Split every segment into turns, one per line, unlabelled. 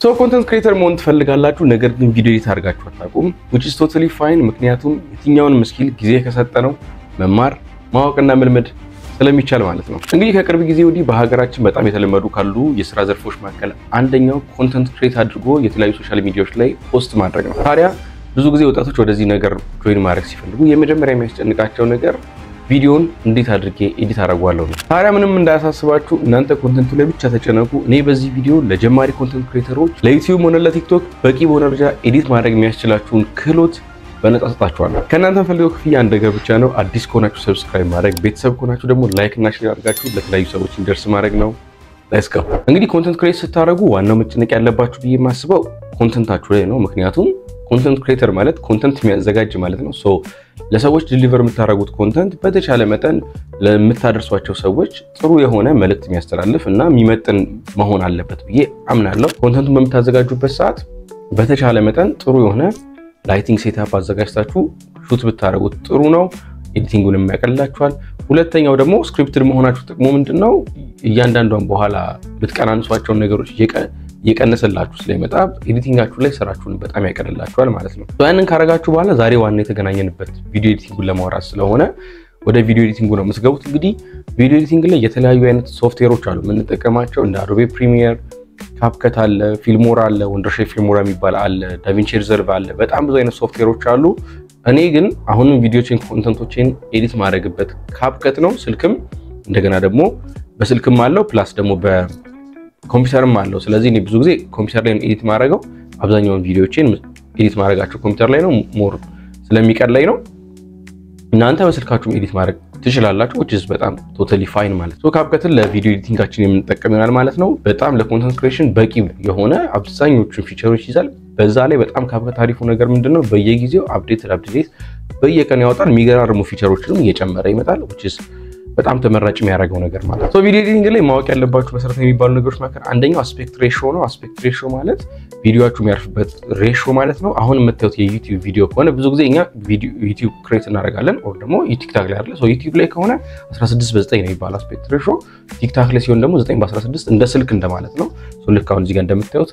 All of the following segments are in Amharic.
So content creator መሆን ትፈልጋላችሁ ነገር ግን ቪዲዮ ኤዲት አድርጋችሁ አታውቁም which is totally fine ምክንያቱም የትኛውንም ስኪል ጊዜ ከሰጠነው መማር ማወቅና መልመድ ስለሚቻል ማለት ነው። እንግዲህ ከቅርብ ጊዜ ወዲህ በሀገራችን በጣም የተለመዱ ካሉ የሥራ ዘርፎች መካከል አንደኛው ኮንተንት ክሬት አድርጎ የተለያዩ ሶሻል ሚዲያዎች ላይ ፖስት ማድረግ ነው። ታዲያ ብዙ ጊዜ ወጣቶች ወደዚህ ነገር ጆይን ማድረግ ሲፈልጉ የመጀመሪያ የሚያስጨንቃቸው ነገር ቪዲዮን እንዴት አድርጌ ኤዲት አደርጋለሁ ነው። ታዲያ ምንም እንዳያሳስባችሁ እናንተ ኮንተንቱ ላይ ብቻ ተጨነቁ። እኔ በዚህ ቪዲዮ ለጀማሪ ኮንተንት ክሬተሮች ለዩቲዩብ ሆነ ለቲክቶክ በቂ በሆነ ደረጃ ኤዲት ማድረግ የሚያስችላችሁን ክህሎት በነፃ ሰጣችኋለሁ። ከእናንተ ፈልገው ክፍያ አንድ ነገር ብቻ ነው። አዲስ ከሆናችሁ ሰብስክራይብ ማድረግ፣ ቤተሰብ ከሆናችሁ ደግሞ ላይክ እና ሼር አድርጋችሁ ለተለያዩ ሰዎች እንዲደርስ ማድረግ ነው። ሌትስ ጎ። እንግዲህ ኮንተንት ክሬት ስታደርጉ ዋናው መጨነቅ ያለባችሁ ብዬ የማስበው ኮንተንታችሁ ላይ ነው። ምክንያቱም ኮንተንት ክሬተር ማለት ኮንተንት የሚያዘጋጅ ማለት ነው። ሶ ለሰዎች ዲሊቨር የምታደርጉት ኮንተንት በተቻለ መጠን ለምታደርሷቸው ሰዎች ጥሩ የሆነ መልእክት የሚያስተላልፍ እና የሚመጥን መሆን አለበት ብዬ አምናለሁ። ኮንተንቱን በምታዘጋጁበት ሰዓት በተቻለ መጠን ጥሩ የሆነ ላይቲንግ ሴትአፕ አዘጋጅታችሁ ሹት ብታደርጉት ጥሩ ነው። ኤዲቲንጉንም ያቀልላችኋል። ሁለተኛው ደግሞ ስክሪፕትድ መሆናችሁ ጥቅሙ ምንድነው? እያንዳንዷን በኋላ ብትቀናንሷቸው ነገሮች እየቀነሰላችሁ ስለሚመጣ ኤዲቲንጋችሁ ላይ ስራችሁን በጣም ያቀልላችኋል ማለት ነው። ያንን ካረጋችሁ በኋላ ዛሬ ዋና የተገናኘንበት ቪዲዮ ኤዲቲንጉን ለማውራት ስለሆነ ወደ ቪዲዮ ኤዲቲንጉ ነው የምትገቡት። እንግዲህ ቪዲዮ ኤዲቲንግ ላይ የተለያዩ አይነት ሶፍትዌሮች አሉ የምንጠቀማቸው። እንደ አዶቤ ፕሪሚየር፣ ካፕከት አለ፣ ፊልሞራ አለ፣ ወንደርሼፍ ፊልሞራ የሚባል አለ፣ ዳቪንቺ ሪዘርቭ አለ። በጣም ብዙ አይነት ሶፍትዌሮች አሉ። እኔ ግን አሁንም ቪዲዮችን ኮንተንቶችን ኤዲት ማድረግበት ካፕከት ነው። ስልክም እንደገና ደግሞ በስልክም አለው ፕላስ ደግሞ በኮምፒውተርም አለው። ስለዚህ እኔ ብዙ ጊዜ ኮምፒውተር ላይ ኤዲት ማድረገው አብዛኛውን ቪዲዮችን ኤዲት ማድረጋቸው ኮምፒውተር ላይ ነው፣ ሞር ስለሚቀለኝ ነው። እናንተ በስልካችሁም ኤዲት ማድረግ ትችላላችሁ which is በጣም ቶታሊ ፋይን ማለት ነው። ካፕከትን ለቪዲዮ ኤዲቲንጋችን የምንጠቀም ይሆናል ማለት ነው። በጣም ለኮንተንት ክሬሽን በቂ የሆነ አብዛኞቹን ፊቸሮች ይዛል። በዛ ላይ በጣም ካፕከት አሪፉ ነገር ምንድነው? በየጊዜው አፕዴት በየቀኑ ያወጣል። የሚገራርሙ ፊቸሮችንም እየጨመረ ይመጣል which is በጣም ተመራጭ የሚያደርገው ነገር ማለት ነው። ቪዲዮ ኤዲቲንግ ላይ ማወቅ ያለባችሁ መሰረታዊ የሚባሉ ነገሮች መካከል አንደኛው አስፔክት ሬሽዮ ነው። አስፔክት ሬሽዮ ማለት ቪዲዮአችሁ የሚያርፍበት ሬሽዮ ማለት ነው። አሁን የምታዩት የዩቲዩብ ቪዲዮ ከሆነ ብዙ ጊዜ እኛ ዩቲዩብ ክሬት እናደርጋለን ኦር ደግሞ ቲክታክ ላይ አይደለ? ዩቲዩብ ላይ ከሆነ 16:9 ነው የሚባለው አስፔክት ሬሽዮ። ቲክታክ ላይ ሲሆን ደግሞ 9:16 እንደ ስልክ እንደማለት ነው። ልክ አሁን እዚህ ጋር እንደምታዩት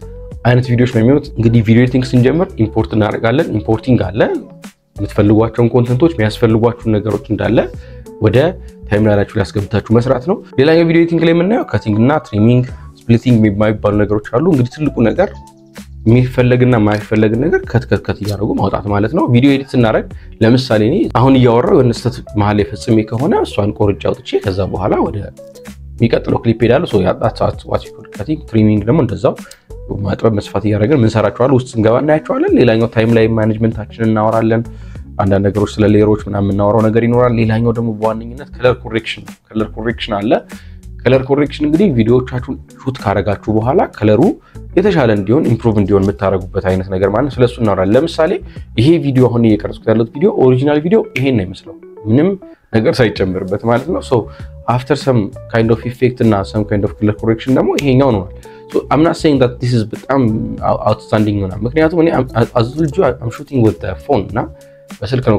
አይነት ቪዲዮዎች ነው የሚሆኑት። እንግዲህ ቪዲዮ ኤዲቲንግ ስንጀምር ኢምፖርት እናደርጋለን። ኢምፖርቲንግ አለ። የምትፈልጓቸውን ኮንተንቶች የሚያስፈልጓችሁን ነገሮች እንዳለ ወደ ታይምላይናችሁ ላይ አስገብታችሁ መስራት ነው። ሌላኛው ቪዲዮ ኤዲቲንግ ላይ የምናየው ካቲንግ እና ትሪሚንግ፣ ስፕሊቲንግ የሚባሉ ነገሮች አሉ። እንግዲህ ትልቁ ነገር የሚፈለግና የማይፈለግ ነገር ከት እያደረጉ ማውጣት ማለት ነው። ቪዲዮ ኤዲት ስናደርግ ለምሳሌ እኔ አሁን እያወራው የሆነ ስህተት መሀል ላይ ፈጽሜ ከሆነ እሷን ቆርጬ አውጥቼ ከዛ በኋላ ወደ የሚቀጥለው ክሊፕ ሄዳለሁ። ካቲንግ ትሪሚንግ ደግሞ እንደዛው ማጥበብ መስፋት እያደረግን ምንሰራቸዋለን። ውስጥ ስንገባ እናያቸዋለን። ሌላኛው ታይም ላይ ማኔጅመንታችንን እናወራለን። አንዳንድ ነገሮች ስለ ሌየሮች ምናምን የምናወራው ነገር ይኖራል። ሌላኛው ደግሞ በዋነኝነት ከለር ኮሬክሽን አለ። ከለር ኮሬክሽን እንግዲህ ቪዲዮዎቻችሁን ሹት ካረጋችሁ በኋላ ከለሩ የተሻለ እንዲሆን ኢምፕሩቭ እንዲሆን የምታረጉበት አይነት ነገር ማለት ስለሱ እናወራለን። ለምሳሌ ይሄ ቪዲዮ አሁን እየቀረጽኩት ያለሁት ቪዲዮ ኦሪጂናል ቪዲዮ ይሄን ነው የሚመስለው ምንም ነገር ሳይጨምርበት ማለት ነው። አፍተር ሰም ካይንድ ኦፍ ኢፌክት እና ሰም ካይንድ ኦፍ ከለር ኮሬክሽን ደግሞ ይሄኛው ነው። I'm not saying that this is በጣም outstanding ነው። ምክንያቱም እኔ አዝልጁ I'm shooting with the phone እና በስልክ ነው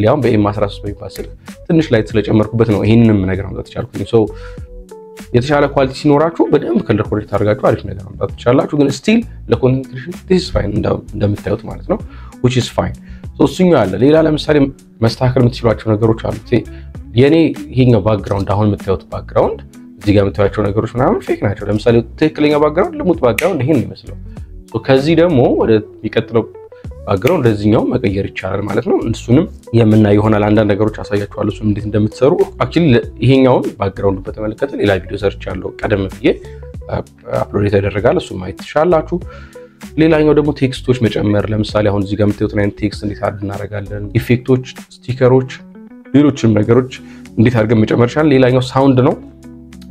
ሊያውም በኤም13 በሚባል ስልክ ትንሽ ላይት ስለጨመርኩበት ነው ይሄንንም ነገር ማምጣት ይቻላል። የተሻለ ኳሊቲ ሲኖራችሁ በደንብ ከለር ኮሬክት አድርጋችሁ አሪፍ ነገር ማምጣት ትችላላችሁ። ግን ስቲል ለኮንተንት ክሬሽን this is fine እንደምታዩት ማለት ነው which is fine። እሱኛው አለ። ሌላ ለምሳሌ መስተካከል የምትችሏቸው ነገሮች አሉ። የኔ ይሄኛው ባክግራውንድ አሁን የምታዩት ባክግራውንድ እዚህ ጋር የምታዩቸው ነገሮች ምናምን ፌክ ናቸው። ለምሳሌ ትክክለኛ ባክግራውንድ ልሙጥ ባክግራውንድ ይሄን ይመስለው። ከዚህ ደግሞ ወደ የሚቀጥለው ባክግራውንድ ለዚህኛው መቀየር ይቻላል ማለት ነው። እሱንም የምናይ ይሆናል። አንዳንድ ነገሮች አሳያችኋለሁ እሱን እንዴት እንደምትሰሩ። አክቹሊ ይሄኛውን ባክግራውንድ በተመለከተ ሌላ ቪዲዮ ሰርቻለሁ ቀደም ብዬ አፕሎድ የተደረጋል። እሱን ማየት ትችላላችሁ። ሌላኛው ደግሞ ቴክስቶች መጨመር። ለምሳሌ አሁን እዚህ ጋር የምታዩት አይነት ቴክስት እንዴት አድርገን እናደርጋለን፣ ኢፌክቶች፣ ስቲከሮች፣ ሌሎችም ነገሮች እንዴት አድርገን መጨመር ይችላል። ሌላኛው ሳውንድ ነው።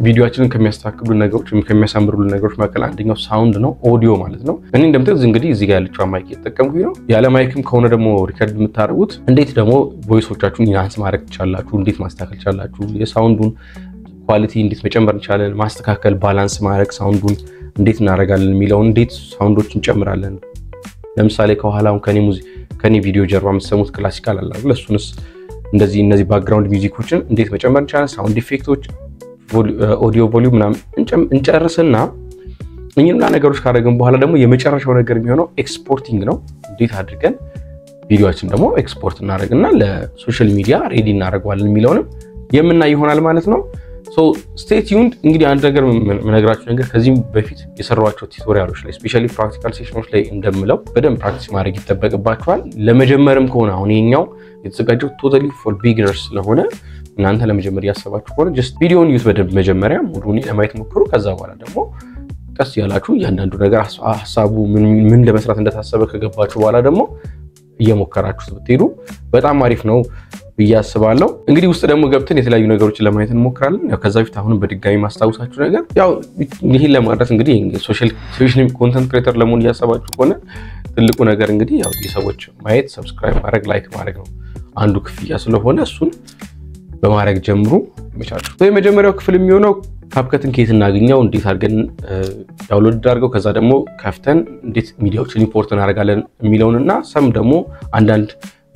ቪዲዮአችንን ከሚያስተካክሉ ነገሮች ከሚያሳምሩሉ ነገሮች መካከል አንደኛው ሳውንድ ነው፣ ኦዲዮ ማለት ነው። እኔ እንደምታዩት እንግዲህ እዚህ ጋር ያለችው ማይክ እየተጠቀምኩኝ ነው። ያለ ማይክም ከሆነ ደግሞ ሪከርድ የምታደርጉት እንዴት ደግሞ ቮይሶቻችሁን ኢንሃንስ ማድረግ ትችላላችሁ፣ እንዴት ማስተካከል ትችላላችሁ፣ የሳውንዱን ኳሊቲ እንዴት መጨመር እንችላለን፣ ማስተካከል ባላንስ ማድረግ ሳውንዱን እንዴት እናደርጋለን የሚለው እንዴት ሳውንዶችን እንጨምራለን። ለምሳሌ ከኋላው ከኔ ቪዲዮ ጀርባ የምትሰሙት ክላሲካል አለ አይደል? እሱንስ እንደዚህ እነዚህ ባክግራውንድ ሚውዚኮችን እንዴት መጨመር እንችላለን፣ ሳውንድ ኢፌክቶች ኦዲዮ ቮሊዩም ምናምን እንጨርስና እኚህና ነገሮች ካደረግን በኋላ ደግሞ የመጨረሻው ነገር የሚሆነው ኤክስፖርቲንግ ነው። እንዴት አድርገን ቪዲዮአችን ደግሞ ኤክስፖርት እናደርግና ለሶሻል ሚዲያ ሬዲ እናደርገዋለን የሚለውንም የምናይ ይሆናል ማለት ነው። ሶ ስቴይ ቲዩንድ። እንግዲህ አንድ ነገር መነግራችሁ ነገር ከዚህም በፊት የሰራኋቸው ቱቶሪያሎች ላይ ስፔሻሊ ፕራክቲካል ሴሽኖች ላይ እንደምለው በደንብ ፕራክቲስ ማድረግ ይጠበቅባችኋል። ለመጀመርም ከሆነ አሁን ይሄኛው የተዘጋጀው ቶታሊ ፎር ቢጊነርስ ስለሆነ እናንተ ለመጀመር ያሰባችሁ ከሆነ ጀስት ቪዲዮውን ዩት በደንብ መጀመሪያ ሙሉውን ለማየት ሞክሩ። ከዛ በኋላ ደግሞ ቀስ ያላችሁ እያንዳንዱ ነገር ሐሳቡ ምን ለመስራት እንደታሰበ ከገባችሁ በኋላ ደግሞ እየሞከራችሁ ብትሄዱ በጣም አሪፍ ነው ብዬ አስባለሁ። እንግዲህ ውስጥ ደግሞ ገብተን የተለያዩ ነገሮችን ለማየት እንሞክራለን። ያው ከዛ በፊት አሁንም በድጋሚ ማስታወሳችሁ ነገር ያው ይሄን ለማድረስ እንግዲህ ሶሻል ኮንተንት ክሬተር ለመሆን እያሰባችሁ ከሆነ ትልቁ ነገር እንግዲህ ያው የሰዎች ማየት፣ ሰብስክራይብ ማድረግ፣ ላይክ ማድረግ ነው አንዱ ክፍያ ስለሆነ እሱን በማድረግ ጀምሩ ይመቻችሁ። የመጀመሪያው ክፍል የሚሆነው ካፕከትን ከየት እናገኛው፣ እንዴት አድርገን ዳውንሎድ አድርገው ከዛ ደግሞ ከፍተን እንዴት ሚዲያዎችን ኢምፖርት እናደርጋለን የሚለውንና ሰም ደግሞ አንዳንድ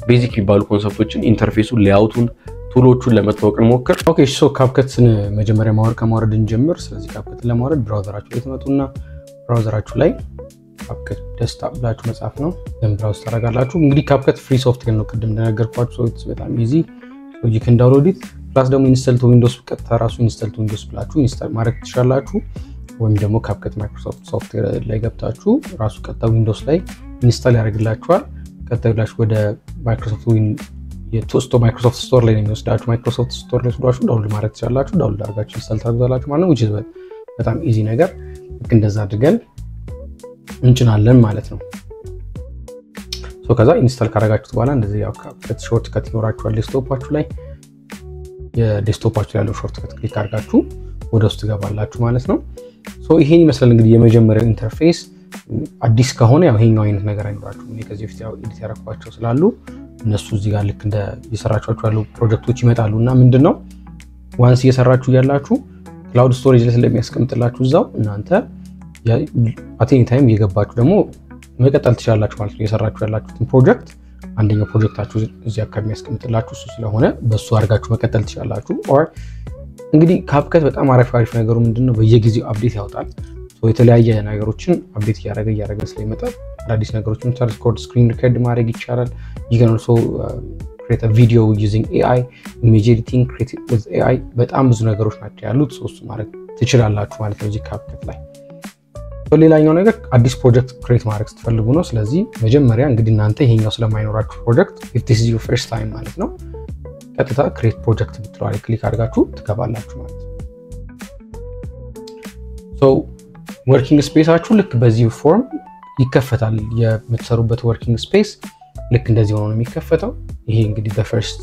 ቤዚክ የሚባሉ ኮንሰፕቶችን ኢንተርፌሱን፣ ሌአውቱን፣ ቱሎቹን ለመተዋወቅ እንሞክር።
ኦኬ ሶ ካፕከትን መጀመሪያ ከማውረድ እንጀምር። ስለዚህ ካፕከትን ለማውረድ ብራውዘራችሁ ላይ ተመጡና ብራውዘራችሁ ላይ ካፕከት ዴስክቶፕ ብላችሁ መጻፍ ነው። ደም ብራውዝ ታደርጋላችሁ። እንግዲህ ካፕከት ፍሪ ሶፍትዌር ነው ቅድም እንደነገርኳችሁ። ሶ ኢትስ በጣም ኢዚ ሶ ዩ ካን ዳውንሎድ ኢት ፕላስ ደግሞ ኢንስቶል ቱ ዊንዶውስ ቀጥታ ራሱ ኢንስቶል ቱ ዊንዶውስ ብላችሁ ኢንስቶል ማድረግ ትችላላችሁ። ወይም ደግሞ ካፕከት ማይክሮሶፍት ሶፍትዌር ላይ ገብታችሁ ራሱ ቀጥታ ዊንዶውስ ላይ ኢንስቶል ያደርግላችኋል። ቀጥታ ብላችሁ ወደ ማይክሮሶፍት ማይክሮሶፍት ስቶር ላይ ነው የሚወስዳችሁ። ማይክሮሶፍት ስቶር ላይ ወስዳችሁ ዳውንሎድ ማድረግ ትችላላችሁ። ዳውንሎድ አድርጋችሁ ኢንስቶል ታደርጋላችሁ ማለት ነው። which is በጣም ኢዚ ነገር ልክ እንደዛ አድርገን እንጭናለን ማለት ነው። ሶ ከዛ ኢንስቶል ካደረጋችሁት በኋላ እንደዚህ ያው ካፕከት ሾርት ከት ይኖራችኋል ዴስክቶፓችሁ ላይ። የዴስክቶፓችሁ ያለው ሾርት ከት ክሊክ አድርጋችሁ ወደ ውስጥ ገባላችሁ ማለት ነው። ሶ ይሄን ይመስላል እንግዲህ የመጀመሪያው ኢንተርፌስ። አዲስ ከሆነ ያው ይሄኛው አይነት ነገር አይኖራችሁም። እኔ ከዚህ በፊት ያው ኤዲት ያደረኳቸው ስላሉ እነሱ እዚህ ጋር ልክ እንደ የሰራችኋቸው ያሉ ፕሮጀክቶች ይመጣሉና ምንድነው ዋንስ እየሰራችሁ ያላችሁ ክላውድ ስቶሬጅ ላይ ስለሚያስቀምጥላችሁ እዛው እናንተ አት ኤኒ ታይም እየገባችሁ ደግሞ መቀጠል ትችላላችሁ ማለት ነው። የሰራችሁ ያላችሁትን ፕሮጀክት አንደኛው ፕሮጀክታችሁ እዚህ አካባቢ የሚያስቀምጥላችሁ እሱ ስለሆነ በሱ አድርጋችሁ መቀጠል ትችላላችሁ። ኦር እንግዲህ ካፕከት በጣም አሪፍ ነገሩ ምንድነው በየጊዜው አፕዴት ያወጣል። የተለያየ ነገሮችን አፕዴት እያደረገ ስለሚመጣ አዳዲስ ነገሮችን ሪኮርድ ስክሪን ሪከርድ ማድረግ ይቻላል። you can also create a video using AI, image editing, create with AI በጣም ብዙ ነገሮች ናቸው ያሉት። እሱ ማድረግ ትችላላችሁ ማለት ነው እዚህ ካፕከት ላይ። ሌላኛው ነገር አዲስ ፕሮጀክት ክሬት ማድረግ ስትፈልጉ ነው። ስለዚህ መጀመሪያ እንግዲህ እናንተ ይሄኛው ስለማይኖራችሁ ፕሮጀክት if this is your first time ማለት ነው ቀጥታ ክሬት ፕሮጀክት ብትሏል ክሊክ አድርጋችሁ ትገባላችሁ ማለት ነው። ሶ ወርኪንግ ስፔሳችሁ ልክ በዚህ ፎርም ይከፈታል። የምትሰሩበት ወርኪንግ ስፔስ ልክ እንደዚህ ሆኖ ነው የሚከፈተው። ይሄ እንግዲህ በፈርስት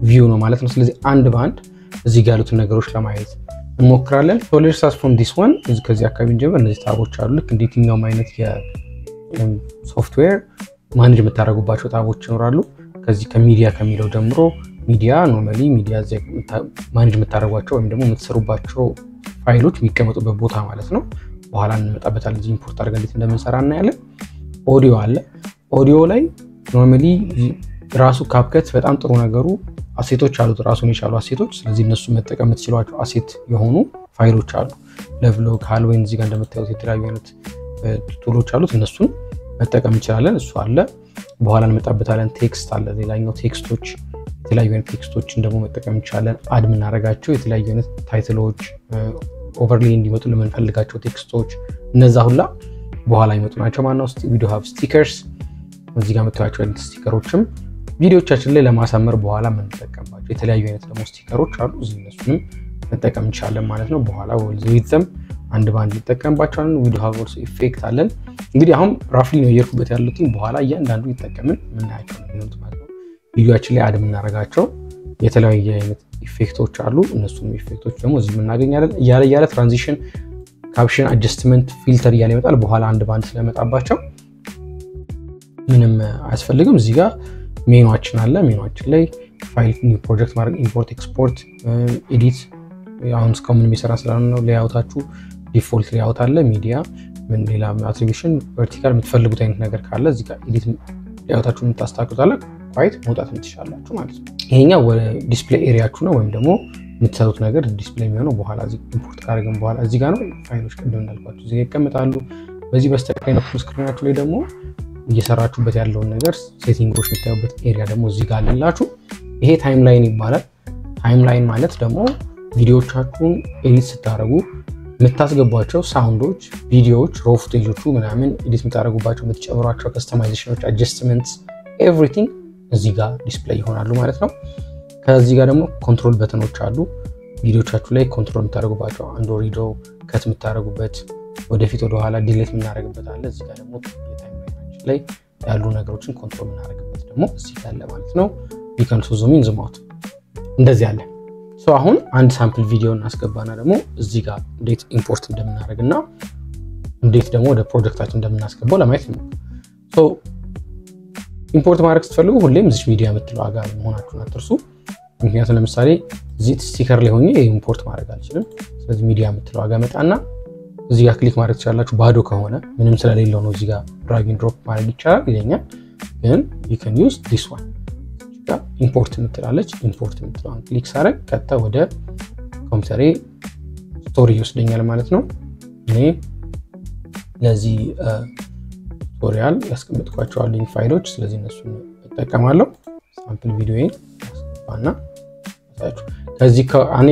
ቪው ነው ማለት ነው። ስለዚህ አንድ ባንድ እዚህ ጋር ያሉትን ነገሮች ለማየት እንሞክራለን። ሶ ሌትስ ስታርት ፍሮም ዲስ ዋን። ከዚህ አካባቢ እንጀምር። እነዚህ ታቦች አሉ። ልክ እንዴትኛውም አይነት የሶፍትዌር ማኔጅ የምታደርጉባቸው ታቦች ይኖራሉ። ከዚህ ከሚዲያ ከሚለው ጀምሮ ሚዲያ ኖርማሊ ሚዲያ ማኔጅ የምታደርጓቸው ወይም ደግሞ የምትሰሩባቸው ፋይሎች የሚቀመጡበት ቦታ ማለት ነው። በኋላ እንመጣበታለን። እዚህ ኢምፖርት አድርገን እንዴት እንደምንሰራ እናያለን። ኦዲዮ አለ። ኦዲዮ ላይ ኖርማሊ ራሱ ካፕከት በጣም ጥሩ ነገሩ አሴቶች አሉት፣ ራሱን የቻሉ አሴቶች። ስለዚህ እነሱ መጠቀም የምትችሏቸው አሴት የሆኑ ፋይሎች አሉ። ለቭሎግ ሃልዌን እዚህ ጋር እንደምታዩት የተለያዩ አይነት ቱሎች አሉት። እነሱን መጠቀም እንችላለን። እሱ አለ። በኋላ እንመጣበታለን። ቴክስት አለ። ሌላኛው ቴክስቶች፣ የተለያዩ አይነት ቴክስቶችን ደግሞ መጠቀም እንችላለን። አድ የምናደርጋቸው የተለያዩ አይነት ታይትሎች ኦቨርሌይ እንዲመጡ ለምንፈልጋቸው ቴክስቶች እነዛ ሁላ በኋላ ይመጡ ናቸው ማለት ነው። ቪዲዮ ሃብ ስቲከርስ እዚህ ጋር የምታዩቸው አይነት ስቲከሮችም ቪዲዮቻችን ላይ ለማሳመር በኋላ የምንጠቀምባቸው የተለያዩ አይነት ደግሞ ስቲከሮች አሉ። እዚህ እነሱንም መጠቀም እንችላለን ማለት ነው። በኋላ ወልዘም አንድ ባንድ እንጠቀምባቸዋለን። ቪዲዮ ሃብ ኦልሶ ኢፌክት አለን። እንግዲህ አሁን ራፍሊ ነው እየርኩበት ያሉትን በኋላ እያንዳንዱ ይጠቀምን ምናያቸው ነው የሚሆኑት ማለት ነው። ቪዲዮአችን ላይ አድ የምናደርጋቸው የተለያየ አይነት ኢፌክቶች አሉ። እነሱም ኢፌክቶች ደግሞ እዚህ እናገኛለን። እያለ ትራንዚሽን፣ ካፕሽን፣ አጀስትመንት፣ ፊልተር እያለ ይመጣል። በኋላ አንድ ባንድ ስለመጣባቸው ምንም አያስፈልግም። እዚህ ጋር ሜኑአችን አለ። ሜኑአችን ላይ ፋይል ኒው ፕሮጀክት ማድረግ፣ ኢምፖርት፣ ኤክስፖርት፣ ኤዲት አሁን እስካሁን ምንም የሰራ ስላልሆነ ነው። ሌአውታችሁ ዲፎልት ሌአውት አለ። ሚዲያ ምን ሌላ አትሪቢዩሽን፣ ቨርቲካል የምትፈልጉት አይነት ነገር ካለ እዚህ ጋር ኤዲት ሌአውታችሁን የምታስተካክሉታለ ኳይት መውጣት እንትሻላችሁ ማለት ነው። ይሄኛው ወደ ዲስፕሌይ ኤሪያችሁ ነው ወይም ደግሞ የምትሰሩት ነገር ዲስፕሌይ የሚሆነው በኋላ እዚህ ኢምፖርት ካደረግን በኋላ እዚህ ጋር ነው ፋይሎች ቀደም እንዳልኳችሁ እዚህ ይቀመጣሉ በዚህ በስተቀኝ በኩል ስክሪናችሁ ላይ ደግሞ እየሰራችሁበት ያለውን ነገር ሴቲንጎች የምታዩበት ኤሪያ ደግሞ እዚህ ጋር አለላችሁ ይሄ ታይምላይን ይባላል ታይምላይን ማለት ደግሞ ቪዲዮዎቻችሁን ኤዲት ስታደርጉ የምታስገቧቸው ሳውንዶች ቪዲዮዎች ሮ ፉቴጆቹ ምናምን ኤዲት የምታደርጉባቸው የምትጨምሯቸው ከስተማይዜሽኖች አጀስትመንትስ ኤቭሪቲንግ እዚህ ጋር ዲስፕሌይ ይሆናሉ ማለት ነው ከዚህ ጋር ደግሞ ኮንትሮል በተኖች አሉ ቪዲዮዎቻችሁ ላይ ኮንትሮል የምታደርጉባቸው አንዱ ሪዶ ከት የምታደርጉበት ወደፊት ወደ ኋላ ዲሌት የምናደርግበት አለ እዚህ ጋር ደግሞ የታይምላይናችን ላይ ያሉ ነገሮችን ኮንትሮል የምናደርግበት ደግሞ እዚህ ጋር አለ ማለት ነው you can zoom in zoom out እንደዚህ አለ ሶ አሁን አንድ ሳምፕል ቪዲዮ እናስገባና ደግሞ እዚህ ጋር እንዴት ኢምፖርት እንደምናደርግና እንዴት ደግሞ ወደ ፕሮጀክታችን እንደምናስገባው ለማየት ነው ሶ ኢምፖርት ማድረግ ስትፈልጉ ሁሌም እዚህ ሚዲያ የምትለው ጋር መሆናችሁን አትርሱ ምክንያቱም ለምሳሌ እዚህ ስቲከር ላይ ሆኜ ኢምፖርት ማድረግ አልችልም ስለዚህ ሚዲያ የምትለው ጋር መጣና እዚህ ጋር ክሊክ ማድረግ ትችላላችሁ ባዶ ከሆነ ምንም ስለሌለው ነው እዚህ ጋር ድራግ ኤንድ ድሮፕ ማድረግ ይቻላል ይለኛል ግን you can use this one ኢምፖርት የምትላለች ኢምፖርት የምትለዋን ክሊክ ሳረግ ቀጥታ ወደ ኮምፒውተሬ ስቶሪ ይወስደኛል ማለት ነው እኔ ለዚህ ቱቶሪያል ያስቀምጥኳቸዋለሁ ፋይሎች ስለዚህ እነሱን እጠቀማለሁ ሳምፕል ቪዲዮዬን ያስገባና ታያችሁ ከዚህ እኔ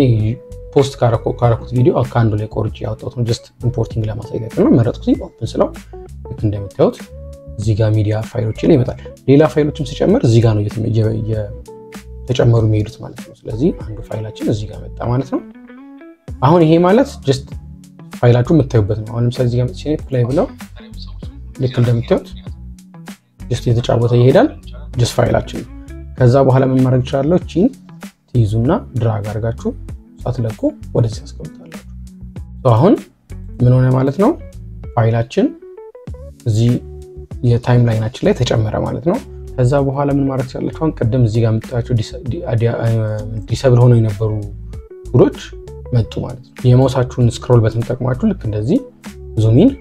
ፖስት ካረኩት ቪዲዮ ከአንዱ ላይ ቆርጬ ያወጣሁት ነው ጀስት ኢምፖርቲንግ ለማሳየት ነው መረጥኩኝ ኦፕን ስለው ልክ እንደምታዩት እዚህ ጋር ሚዲያ ፋይሎች ላይ ይመጣል ሌላ ፋይሎችም ሲጨምር እዚህ ጋር ነው የተጨመሩ የሚሄዱት ማለት ነው ስለዚህ አንዱ ፋይላችን እዚህ ጋር መጣ ማለት ነው አሁን ይሄ ማለት ጀስት ፋይላችሁ የምታዩበት ነው አሁን ለምሳሌ እዚህ ጋር መጥቼ ፕሌይ ብለው ልክ እንደምታዩት ጀስት የተጫወተ ይሄዳል ጀስት ፋይላችን ከዛ በኋላ ምን ማድረግ ይችላል እቺን ትይዙና ድራግ አድርጋችሁ ሳትለቁ ወደዚህ ያስቀምጣላችሁ አሁን ምን ሆነ ማለት ነው ፋይላችን እዚህ የታይምላይናችን ላይ ተጨመረ ማለት ነው ከዛ በኋላ ምን ማድረግ ይችላል አሁን ቀደም እዚህ ጋር መጣቸው ዲሰብል ሆነው የነበሩ ቱሎች መጡ ማለት ነው የማውሳችሁን ስክሮል በተን ተጠቅማችሁ ልክ እንደዚህ ዙም ኢን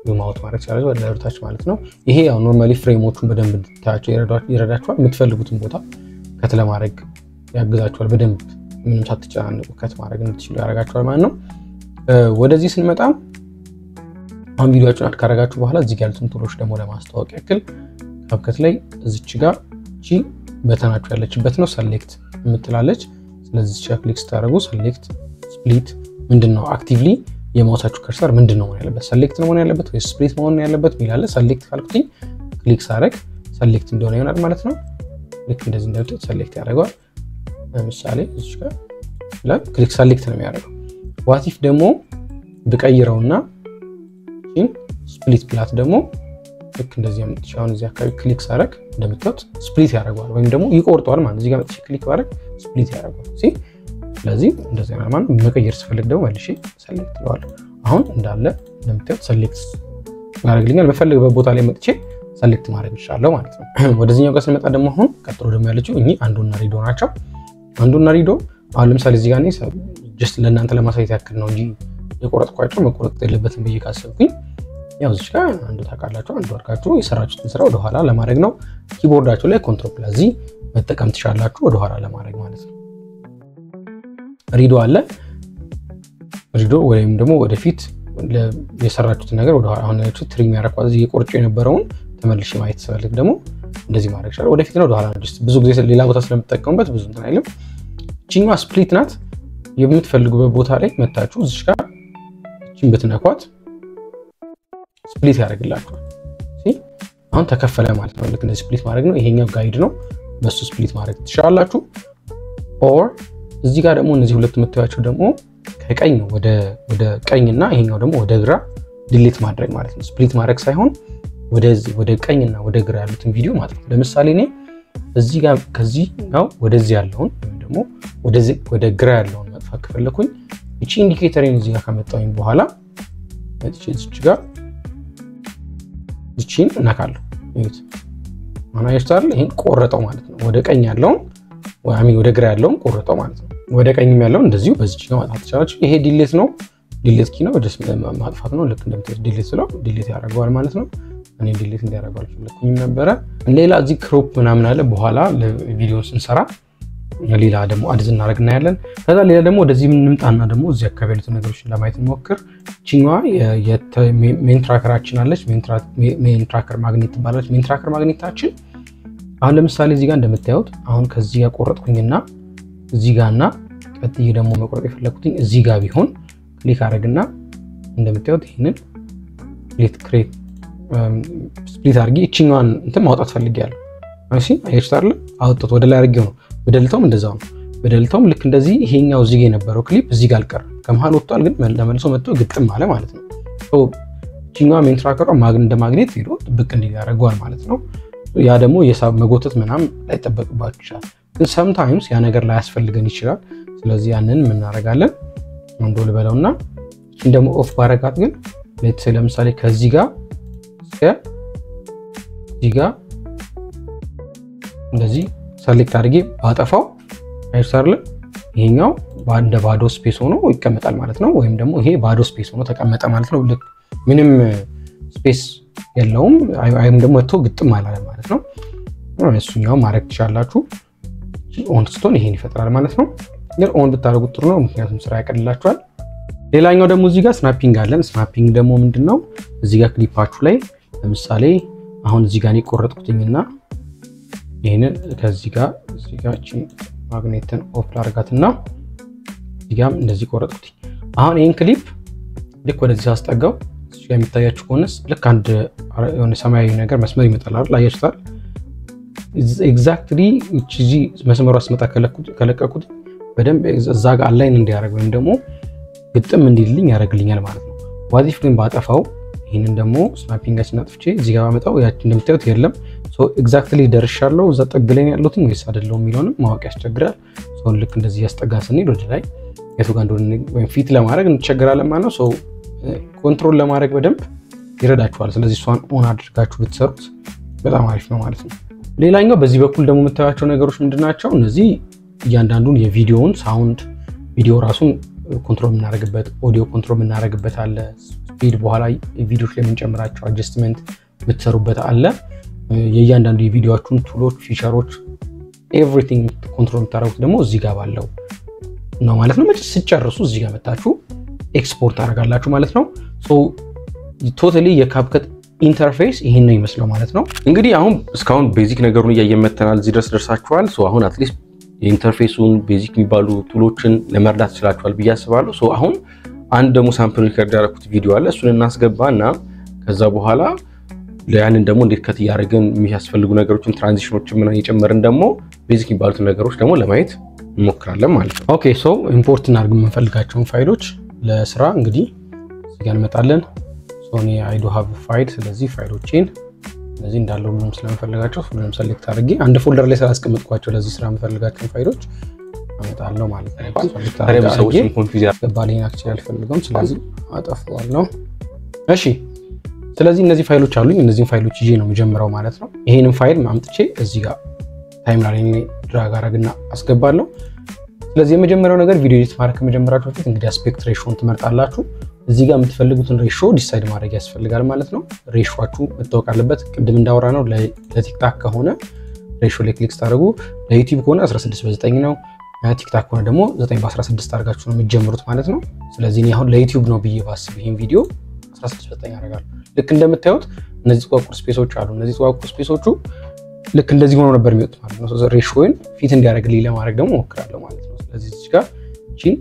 ዙም አውት ማድረግ ይችላል ወደ ዳታች ማለት ነው ይሄ ያው ኖርማሊ ፍሬሞቹን በደንብ እንድታያቸው ይረዳችኋል የምትፈልጉትን ቦታ ከት ለማድረግ ያግዛችኋል በደንብ ምንም ሳትጨናነቁ ከት ማድረግ እንድትችሉ ያደርጋችኋል ማለት ነው ወደዚህ ስንመጣ አሁን ቪዲዮአችሁን አድ ካደረጋችሁ በኋላ እዚህ ጋር ያሉትን ቱሎች ደግሞ ለማስተዋወቅ ያክል ካብከት ላይ እዚች ጋር እቺ በተናችሁ ያለችበት ነው ሰሌክት የምትላለች ስለዚህ እቺ ክሊክ ስታደርጉ ሰሌክት ስፕሊት ምንድነው አክቲቭሊ የማውሳችሁ ከርሰር ምንድነው ማለት ያለበት ሰሌክት ነው ማለት ያለበት ወይ ስፕሊት መሆን ያለበት ይላል ሰሌክት ካልኩኝ ክሊክ ሳረግ ሰሌክት እንደሆነ ይሆናል ማለት ነው ልክ እንደዚህ እንደምታዩት ሰሌክት ያደርጋል ለምሳሌ እዚች ጋር ክሊክ ሰሌክት ነው የሚያደርገው ዋቲፍ ደግሞ ብቀይረውና ስፕሊት ፕላት ደግሞ ልክ እንደዚህ አምጥቻውን እዚህ አካባቢ ክሊክ ሳረግ እንደምታዩት ስፕሊት ያደርጋል ወይም ደግሞ ይቆርጠዋል ማለት እዚህ ጋር መጥቼ ክሊክ ባረግ ስፕሊት ያደርጋል እሺ ስለዚህ እንደዚህ ነው ማለት መቀየር ስፈልግ ደግሞ መልሼ ሰሌክት ለዋለሁ አሁን እንዳለ እንደምታዩት ሰሌክት ያደርግልኛል በፈልግበት ቦታ ላይ መጥቼ ሰሌክት ማድረግ ይችላል ማለት ነው ወደዚህኛው ጋር ስንመጣ ደግሞ አሁን ቀጥሎ ደግሞ ያለችው እኚ አንዱና ሪዶ ናቸው አንዱና ሪዶ አሁን ለምሳሌ እዚህ ጋር ነው ጀስት ለእናንተ ለማሳየት ያክል ነው እንጂ የቆረጥኳቸው መቆረጥ የለበትም ብዬ ካሰብኩኝ ያው እዚህ ጋር አንዱ ታውቃላችሁ አንዱ አድርጋችሁ የሰራችሁትን ስራ ወደ ኋላ ለማድረግ ነው ኪቦርዳችሁ ላይ ኮንትሮል ፕላስ ዚ መጠቀም ትችላላችሁ ወደ ኋላ ለማድረግ ማለት ነው ሪዶ አለ ሪዶ ወይም ደግሞ ወደፊት የሰራችሁትን ነገር ወደ ኋላ አሁን ያችሁ ትሪም ያረኳት እዚህ የቆርጬ የነበረውን ተመልሼ ማየት ስፈልግ ደግሞ እንደዚህ ማድረግ ይችላል ወደፊት ነው ወደ ኋላ ጀስት ብዙ ጊዜ ሌላ ቦታ ስለምትጠቀሙበት ብዙ እንትን አይልም እቺኛዋ ስፕሊት ናት የምትፈልጉበት ቦታ ላይ መታችሁ እዚህ ጋር እቺን ብትነኳት ስፕሊት ያደርግላችኋል እሺ አሁን ተከፈለ ማለት ነው ልክ እንደዚህ ስፕሊት ማድረግ ነው ይሄኛው ጋይድ ነው በሱ ስፕሊት ማድረግ ትችላላችሁ ኦር እዚህ ጋር ደግሞ እነዚህ ሁለት የምታዩቸው ደግሞ ከቀኝ ወደ ቀኝና ይሄኛው ደግሞ ወደ ግራ ዲሊት ማድረግ ማለት ነው ስፕሊት ማድረግ ሳይሆን ወደ ቀኝና ወደ ግራ ያሉትን ቪዲዮ ማለት ነው ለምሳሌ እኔ እዚህ ጋር ከዚህ ነው ወደዚህ ያለውን ወይም ደግሞ ወደ ግራ ያለውን ማጥፋት ከፈለኩኝ እቺ ኢንዲኬተርን እዚህ ጋር ካመጣሁኝ በኋላ እቺ ጋር እቺን እናካለሁ እዩት ማና ይስተርል ይሄን ቆረጠው ማለት ነው ወደ ቀኝ ያለውን ወይ ወደ ግራ ያለውን ቆረጠው ማለት ነው ወደ ቀኝም ያለውን እንደዚሁ በዚች ጋር ማጥፋት ትችላላችሁ ይሄ ዲሊት ነው ዲሊት ኪ ነው ወደስ ማጥፋት ነው ልክ እንደምትል ዲሊት ስለው ዲሊት ያደርጋል ማለት ነው እኔ ዲሊት እንዲያደርጋል ፈለኩኝም ነበር ሌላ እዚህ ክሮፕ ምናምን አለ በኋላ ለቪዲዮ ስንሰራ ሌላ ደግሞ አድዝ እናደርግና ያለን ከዛ ሌላ ደግሞ ወደዚህ እንምጣና ደግሞ እዚህ አካባቢ ያሉት ነገሮችን ለማየት እንሞክር። እቺኛዋ ሜን ትራከራችን አለች። ሜን ትራከር ማግኔት ትባላለች። ሜን ትራከር ማግኔታችን አሁን ለምሳሌ እዚህ ጋር እንደምታዩት አሁን ከዚህ ጋር ቆረጥኩኝና እዚህ ጋርና ቀጥዬ ደግሞ መቆረጥ የፈለኩትኝ እዚህ ጋር ቢሆን ክሊክ አደረግና እንደምታዩት ይሄንን ስፕሊት አድርጌ እቺኛዋን እንትን ማውጣት ፈልጌያለሁ። እሺ አይሽታርለ አውጥቶ ወደ ላይ አድርጌው ነው። በደልታውም እንደዛው ነው። በደልታውም ልክ እንደዚህ ይሄኛው እዚህ ጋር የነበረው ክሊፕ እዚህ ጋር አልቀረ ከመሃል ወጥቷል፣ ግን ለመልሶ መጥቶ ግጥም አለ ማለት ነው። ሶ እቺኛዋ ሜን ትራከሯ እንደ ማግኔት ሄዶ ጥብቅ እንዲል ያደርገዋል ማለት ነው። ያ ደግሞ የሳብ መጎተት ምናምን ላይጠበቅባችሁ ይችላል፣ ግን ሰምታይምስ ያ ነገር ላይ ያስፈልገን ይችላል። ስለዚህ ያንን ምን እናደርጋለን አንዶ ልበለውና እቺን ደግሞ ኦፍ ባረጋት ግን ለምሳሌ ከዚህ ጋር እስከ እዚህ ጋር እንደዚህ ሰሌክት አድርጌ ባጠፋው አይሰርል ይሄኛው እንደ ባዶ ስፔስ ሆኖ ይቀመጣል ማለት ነው። ወይም ደግሞ ይሄ ባዶ ስፔስ ሆኖ ተቀመጠ ማለት ነው። ምንም ስፔስ የለውም አይም ደግሞ ወጥቶ ግጥም አላለ ማለት ነው። እሱኛው ማድረግ ትችላላችሁ። ኦን ስቶን ይሄን ይፈጥራል ማለት ነው። ግን ኦን ብታደርጉት ጥሩ ነው፣ ምክንያቱም ስራ ያቀልላችኋል። ሌላኛው ደግሞ እዚህ ጋር ስናፒንግ አለን። ስናፒንግ ደግሞ ምንድነው? እዚህ ጋር ክሊፓችሁ ላይ ለምሳሌ አሁን እዚህ ጋር ቆረጥኩትኝና ይሄንን ከዚህ ጋር እቺ ማግኔትን ኦፍ ላርጋትና እዚህ ጋር እንደዚህ ቆረጥኩት። አሁን ይሄን ክሊፕ ልክ ወደዚህ አስጠጋው እዚህ ጋር የሚታያችሁ ከሆነስ ልክ አንድ የሆነ ሰማያዊ ነገር መስመር ይመጣል አይደል? አያችሁታል? ኤግዛክትሊ እቺ መስመሯ አስመጣ ከለቀቁት በደንብ እዛ ጋር አላይን እንዲያደርግ ወይም ደግሞ ግጥም እንዲልኝ ያደርግልኛል ማለት ነው። ዋዚፍ ግን ባጠፋው ይሄንን ደግሞ ስናፒንጋችን አጥፍቼ እዚህ ጋር ባመጣው ያቺ እንደምታዩት የለም። ሶ ኤግዛክትሊ ደርሻለሁ እዛ ጠግ ላይ ያለሁት ወይስ አይደለም የሚለውን ማወቅ ያስቸግራል። ሶ ልክ እንደዚህ ያስጠጋን ስንሄድ ወደ ላይ የቱ ጋር እንደሆነ ወይም ፊት ለማድረግ እንቸገራለን ማለት ነው። ሶ ኮንትሮል ለማድረግ በደንብ ይረዳችኋል። ስለዚህ እሷን ኦን አድርጋችሁ ብትሰሩት በጣም አሪፍ ነው ማለት ነው። ሌላኛው በዚህ በኩል ደግሞ የምታዩቸው ነገሮች ምንድናቸው? እነዚህ እያንዳንዱን የቪዲዮውን ሳውንድ ቪዲዮ ራሱን ኮንትሮል የምናደርግበት ኦዲዮ ኮንትሮል የምናደርግበት አለ። ስፒድ በኋላ የቪዲዮዎች ላይ የምንጨምራቸው አጀስትመንት የምትሰሩበት አለ። የእያንዳንዱ የቪዲዮዎቹን ቱሎች ፊቸሮች ኤቭሪቲንግ ኮንትሮል የምታደርጉት ደግሞ እዚህ ጋር ባለው ነው ማለት ነው። መቼም ሲጨርሱ እዚህ ጋር መጣችሁ ኤክስፖርት አደርጋላችሁ ማለት ነው። ሶ ቶታሊ የካፕከት ኢንተርፌስ ይሄን ነው ይመስለው ማለት ነው። እንግዲህ አሁን እስካሁን ቤዚክ ነገሩን እያየመተናል፣ እዚህ ድረስ ደርሳችኋል። ሶ አሁን አትሊስት የኢንተርፌሱን ቤዚክ የሚባሉ ቱሎችን ለመርዳት ይችላችኋል ብዬ አስባለሁ። ሶ አሁን አንድ ደግሞ ሳምፕል ሪከርድ ያደረኩት ቪዲዮ አለ፣ እሱን እናስገባና ከዛ በኋላ ያንን ደግሞ እንዴት ከት ያደረገን የሚያስፈልጉ ነገሮችን ትራንዚሽኖችን ምናምን እየጨመርን ደግሞ ቤዚክ የሚባሉት ነገሮች ደግሞ ለማየት እንሞክራለን ማለት ነው። ኦኬ ሶ ኢምፖርት እናድርግ የምንፈልጋቸውን ፋይሎች ለስራ እንግዲህ እዚህ ጋር እንመጣለን። ሶኒ አይ ዱ ሃቭ ፋይል። ስለዚህ ፋይሎቼን ስለዚህ እንዳለው ምንም ስለምፈልጋቸው ሁሉንም ሰሌክት አድርጌ አንድ ፎልደር ላይ ስላስቀመጥኳቸው ለዚህ ስራ የምፈልጋቸውን ፋይሎች አመጣለሁ ማለት ነው። ሰሌክት አድርጌ ሰዎችን ኮንፊውዝ ያደርጋልኝ አክቹዋሊ አልፈልገውም፣ ስለዚህ አጠፋዋለሁ። እሺ ስለዚህ እነዚህ ፋይሎች አሉኝ። እነዚህን ፋይሎች ይዤ ነው የምጀምረው ማለት ነው። ይሄንን ፋይል ማምጥቼ እዚህ ጋር ታይምላይን ላይ ድራግ አደርግና አስገባለሁ። ስለዚህ የመጀመሪያው ነገር ቪዲዮ ኤዲት ማድረግ ከመጀመራችሁ በፊት እንግዲህ አስፔክት ሬሾን ትመርጣላችሁ። እዚህ ጋር የምትፈልጉትን ሬሾ ዲሳይድ ማድረግ ያስፈልጋል ማለት ነው። ሬሾአችሁ መታወቅ አለበት። ቅድም እንዳወራ ነው ለቲክታክ ከሆነ ሬሾ ላይ ክሊክ ታደርጉ፣ ለዩቲዩብ ከሆነ 16:9 ነው፣ ቲክታክ ከሆነ ደግሞ 9:16 አድርጋችሁ ነው የምትጀምሩት ማለት ነው። ስለዚህ እኔ አሁን ለዩቲዩብ ነው ብዬ ባስብ ይሄን ቪዲዮ 16:9 አደርጋለሁ። ልክ እንደምታዩት እነዚህ ጥቋቁር ስፔሶች አሉ። እነዚህ ጥቋቁር ስፔሶቹ ልክ እንደዚህ ሆኖ ነበር የሚወጡት ማለት ነው። ስለዚህ ሬሾውን ፊት እንዲያደርግልኝ ለማድረግ ደግሞ ሞክራለሁ ማለት ነው። ስለዚህ እዚህ ጋር እቺን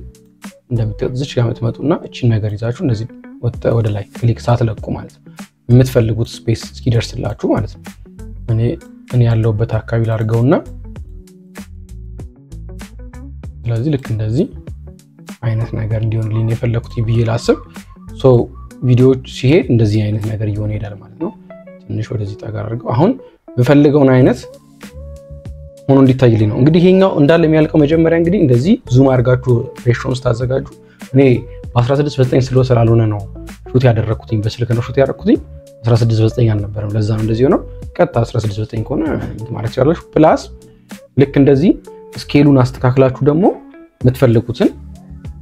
እንደምታዩት እዚህ ጋር መጥመጡና እቺን ነገር ይዛችሁ እንደዚህ ወደ ላይ ክሊክ ሳትለቁ ማለት ነው የምትፈልጉት ስፔስ እስኪደርስላችሁ ማለት ነው። እኔ ያለውበት አካባቢ ላድርገውና ስለዚህ ልክ እንደዚህ አይነት ነገር እንዲሆንልኝ የፈለኩት ብዬ ላስብ። ሶ ቪዲዮዎች ሲሄድ እንደዚህ አይነት ነገር እየሆነ ይሄዳል ማለት ነው። ትንሽ ወደዚህ ጠጋ አድርገው አሁን በፈልገውን አይነት ሆኖ እንዲታይልኝ ነው። እንግዲህ ይሄኛው እንዳለ የሚያልቀው መጀመሪያ እንግዲህ እንደዚህ ዙም አድርጋችሁ ሬሾን ስታዘጋጁ እኔ በ16:9 ስላልሆነ ነው ሹት ያደረኩትኝ፣ በስልክ ነው ሹት ያደረኩትኝ። 16:9 አልነበረም፣ ለዛ ነው እንደዚህ ሆነው። ቀጥታ 16:9 ከሆነ ማለት ይችላል። ፕላስ ልክ እንደዚህ ስኬሉን አስተካክላችሁ ደግሞ የምትፈልጉትን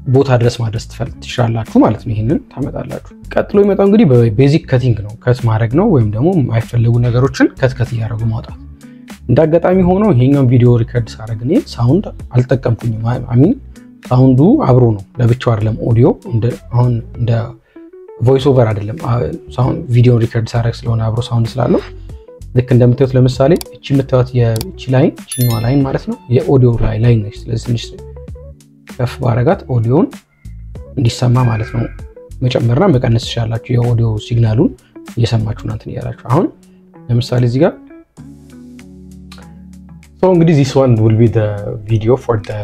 ቦታ ድረስ ማድረስ ትችላላችሁ ማለት ነው። ይሄንን ታመጣላችሁ። ቀጥሎ የሚመጣው እንግዲህ በቤዚክ ከቲንግ ነው፣ ከት ማድረግ ነው፣ ወይም ደግሞ የማይፈልጉ ነገሮችን ከት እያደረጉ ማውጣት። እንዳጋጣሚ ሆኖ ይሄኛው ቪዲዮ ሪከርድ ሳደርግ እኔ ሳውንድ አልጠቀምኩኝም። አሚን ሳውንዱ አብሮ ነው ለብቻው አይደለም። ኦዲዮ አሁን እንደ ቮይስ ኦቨር አይደለም። ሳውንድ ቪዲዮ ሪከርድ ሳደርግ ስለሆነ አብሮ ሳውንድ ስላለው ልክ እንደምታዩት ለምሳሌ እቺ የምታዩት የእቺ ላይን እቺኛዋ ላይን ማለት ነው የኦዲዮ ላይን ነች። ስለዚህ ትንሽ ከፍ ባረጋት ኦዲዮን እንዲሰማ ማለት ነው መጨመርና መቀነስ ትችላላችሁ። የኦዲዮ ሲግናሉን እየሰማችሁ እናንተ ያላችሁ። አሁን ለምሳሌ እዚህ ጋር so እንግዲህ this one will be the video for the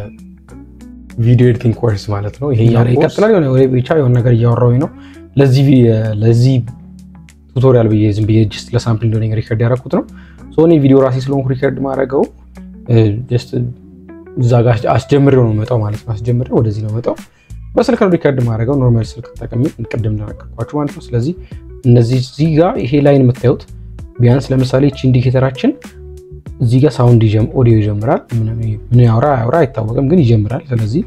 video editing course ማለት ነው። ይሄ ይቀጥላል። የሆነ ብቻ የሆነ ነገር እያወራሁኝ ነው። ለዚህ ቱቶሪያል ብዬ ዝም ብዬ ጀስት ለሳምፕል እንደሆነ ሪከርድ ያደረኩት ነው። ሶ እኔ ቪዲዮ ራሴ ስለሆንኩ ሪከርድ ማድረገው ጀስት እዛ ጋር አስጀምሬው ነው መጣው ማለት ነው። አስጀምሬው ወደዚህ ነው መጣው። በስልክ ነው ሪከርድ ማድረገው ኖርማል ስልክ ተጠቅሜ ቅድም እንደነገርኳችሁ ማለት ነው። ስለዚህ እነዚህ እዚህ ጋር ይሄ ላይን የምታዩት ቢያንስ ለምሳሌ እቺ ኢንዲኬተራችን እዚህ ጋር ሳውንድ ኦዲዮ ይጀምራል። ምን ያወራ አይታወቅም ግን ይጀምራል። ስለዚህ